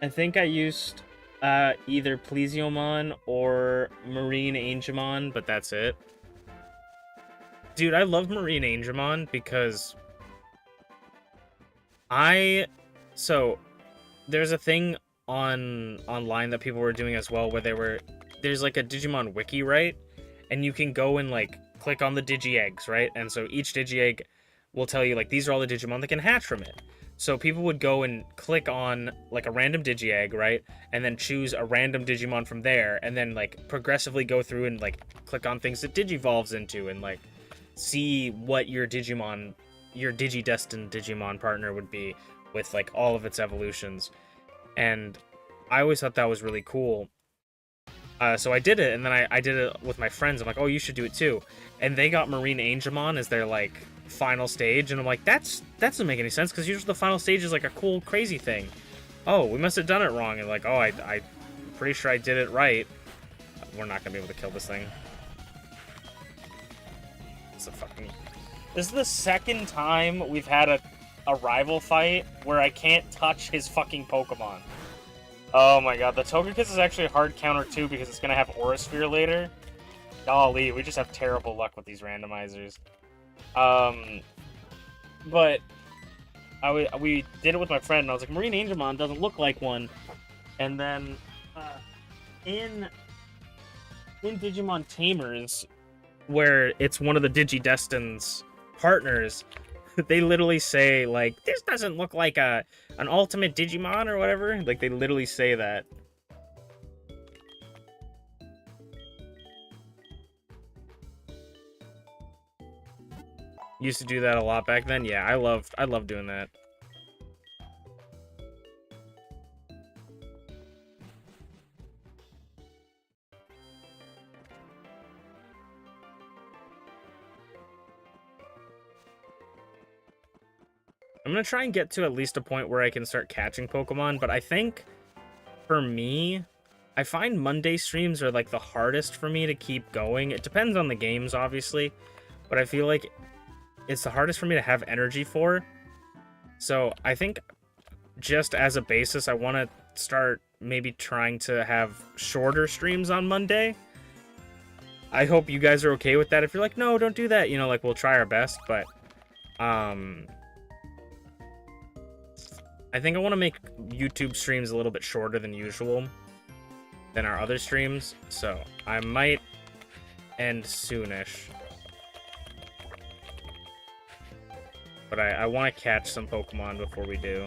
I think I used either Plesiomon or Marine Angemon, but that's it. Dude, I love Marine Angemon because so there's a thing online that people were doing as well where there's like a Digimon wiki, right? And you can go and like click on the Digi-Eggs, right? And so each Digi-Egg will tell you like, these are all the Digimon that can hatch from it. So people would go and click on like a random Digi-Egg, right? And then choose a random Digimon from there, and then like progressively go through and like click on things that Digivolves into, and like see what your Digidestined Digimon partner would be with like all of its evolutions. And I always thought that was really cool. So I did it, and then I did it with my friends. I'm like, oh, you should do it too. And they got Marine Angemon as their like final stage, and I'm like, that doesn't make any sense, because usually the final stage is like a cool, crazy thing. Oh, we must have done it wrong. And like, oh, I'm pretty sure I did it right. We're not gonna be able to kill this thing. This is the second time we've had a rival fight where I can't touch his fucking Pokemon. Oh my god, the Togekiss is actually a hard counter too, because it's gonna have Aura Sphere later. Golly, we just have terrible luck with these randomizers. But we did it with my friend, and I was like, Marine Angemon doesn't look like one. And then in Digimon Tamers, where it's one of the Digidestined's partners, they literally say, like, this doesn't look like an ultimate Digimon or whatever. Like, they literally say that. Used to do that a lot back then. Yeah, I love doing that. I'm gonna try and get to at least a point where I can start catching Pokemon, but I think, for me, I find Monday streams are, like, the hardest for me to keep going. It depends on the games, obviously, but I feel like it's the hardest for me to have energy for. So I think, just as a basis, I want to start maybe trying to have shorter streams on Monday. I hope you guys are okay with that. If you're like, no, don't do that, you know, like, we'll try our best, but I think I want to make YouTube streams a little bit shorter than usual than our other streams, so I might end soonish. But I want to catch some Pokemon before we do.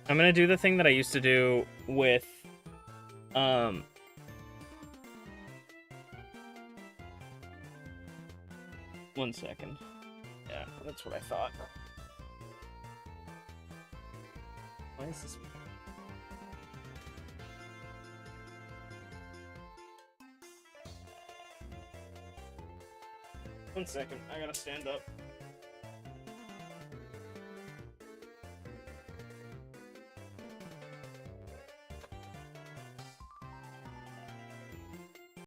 I'm gonna do the thing that I used to do with, 1 second. Yeah, that's what I thought. Why is this? 1 second, I gotta stand up.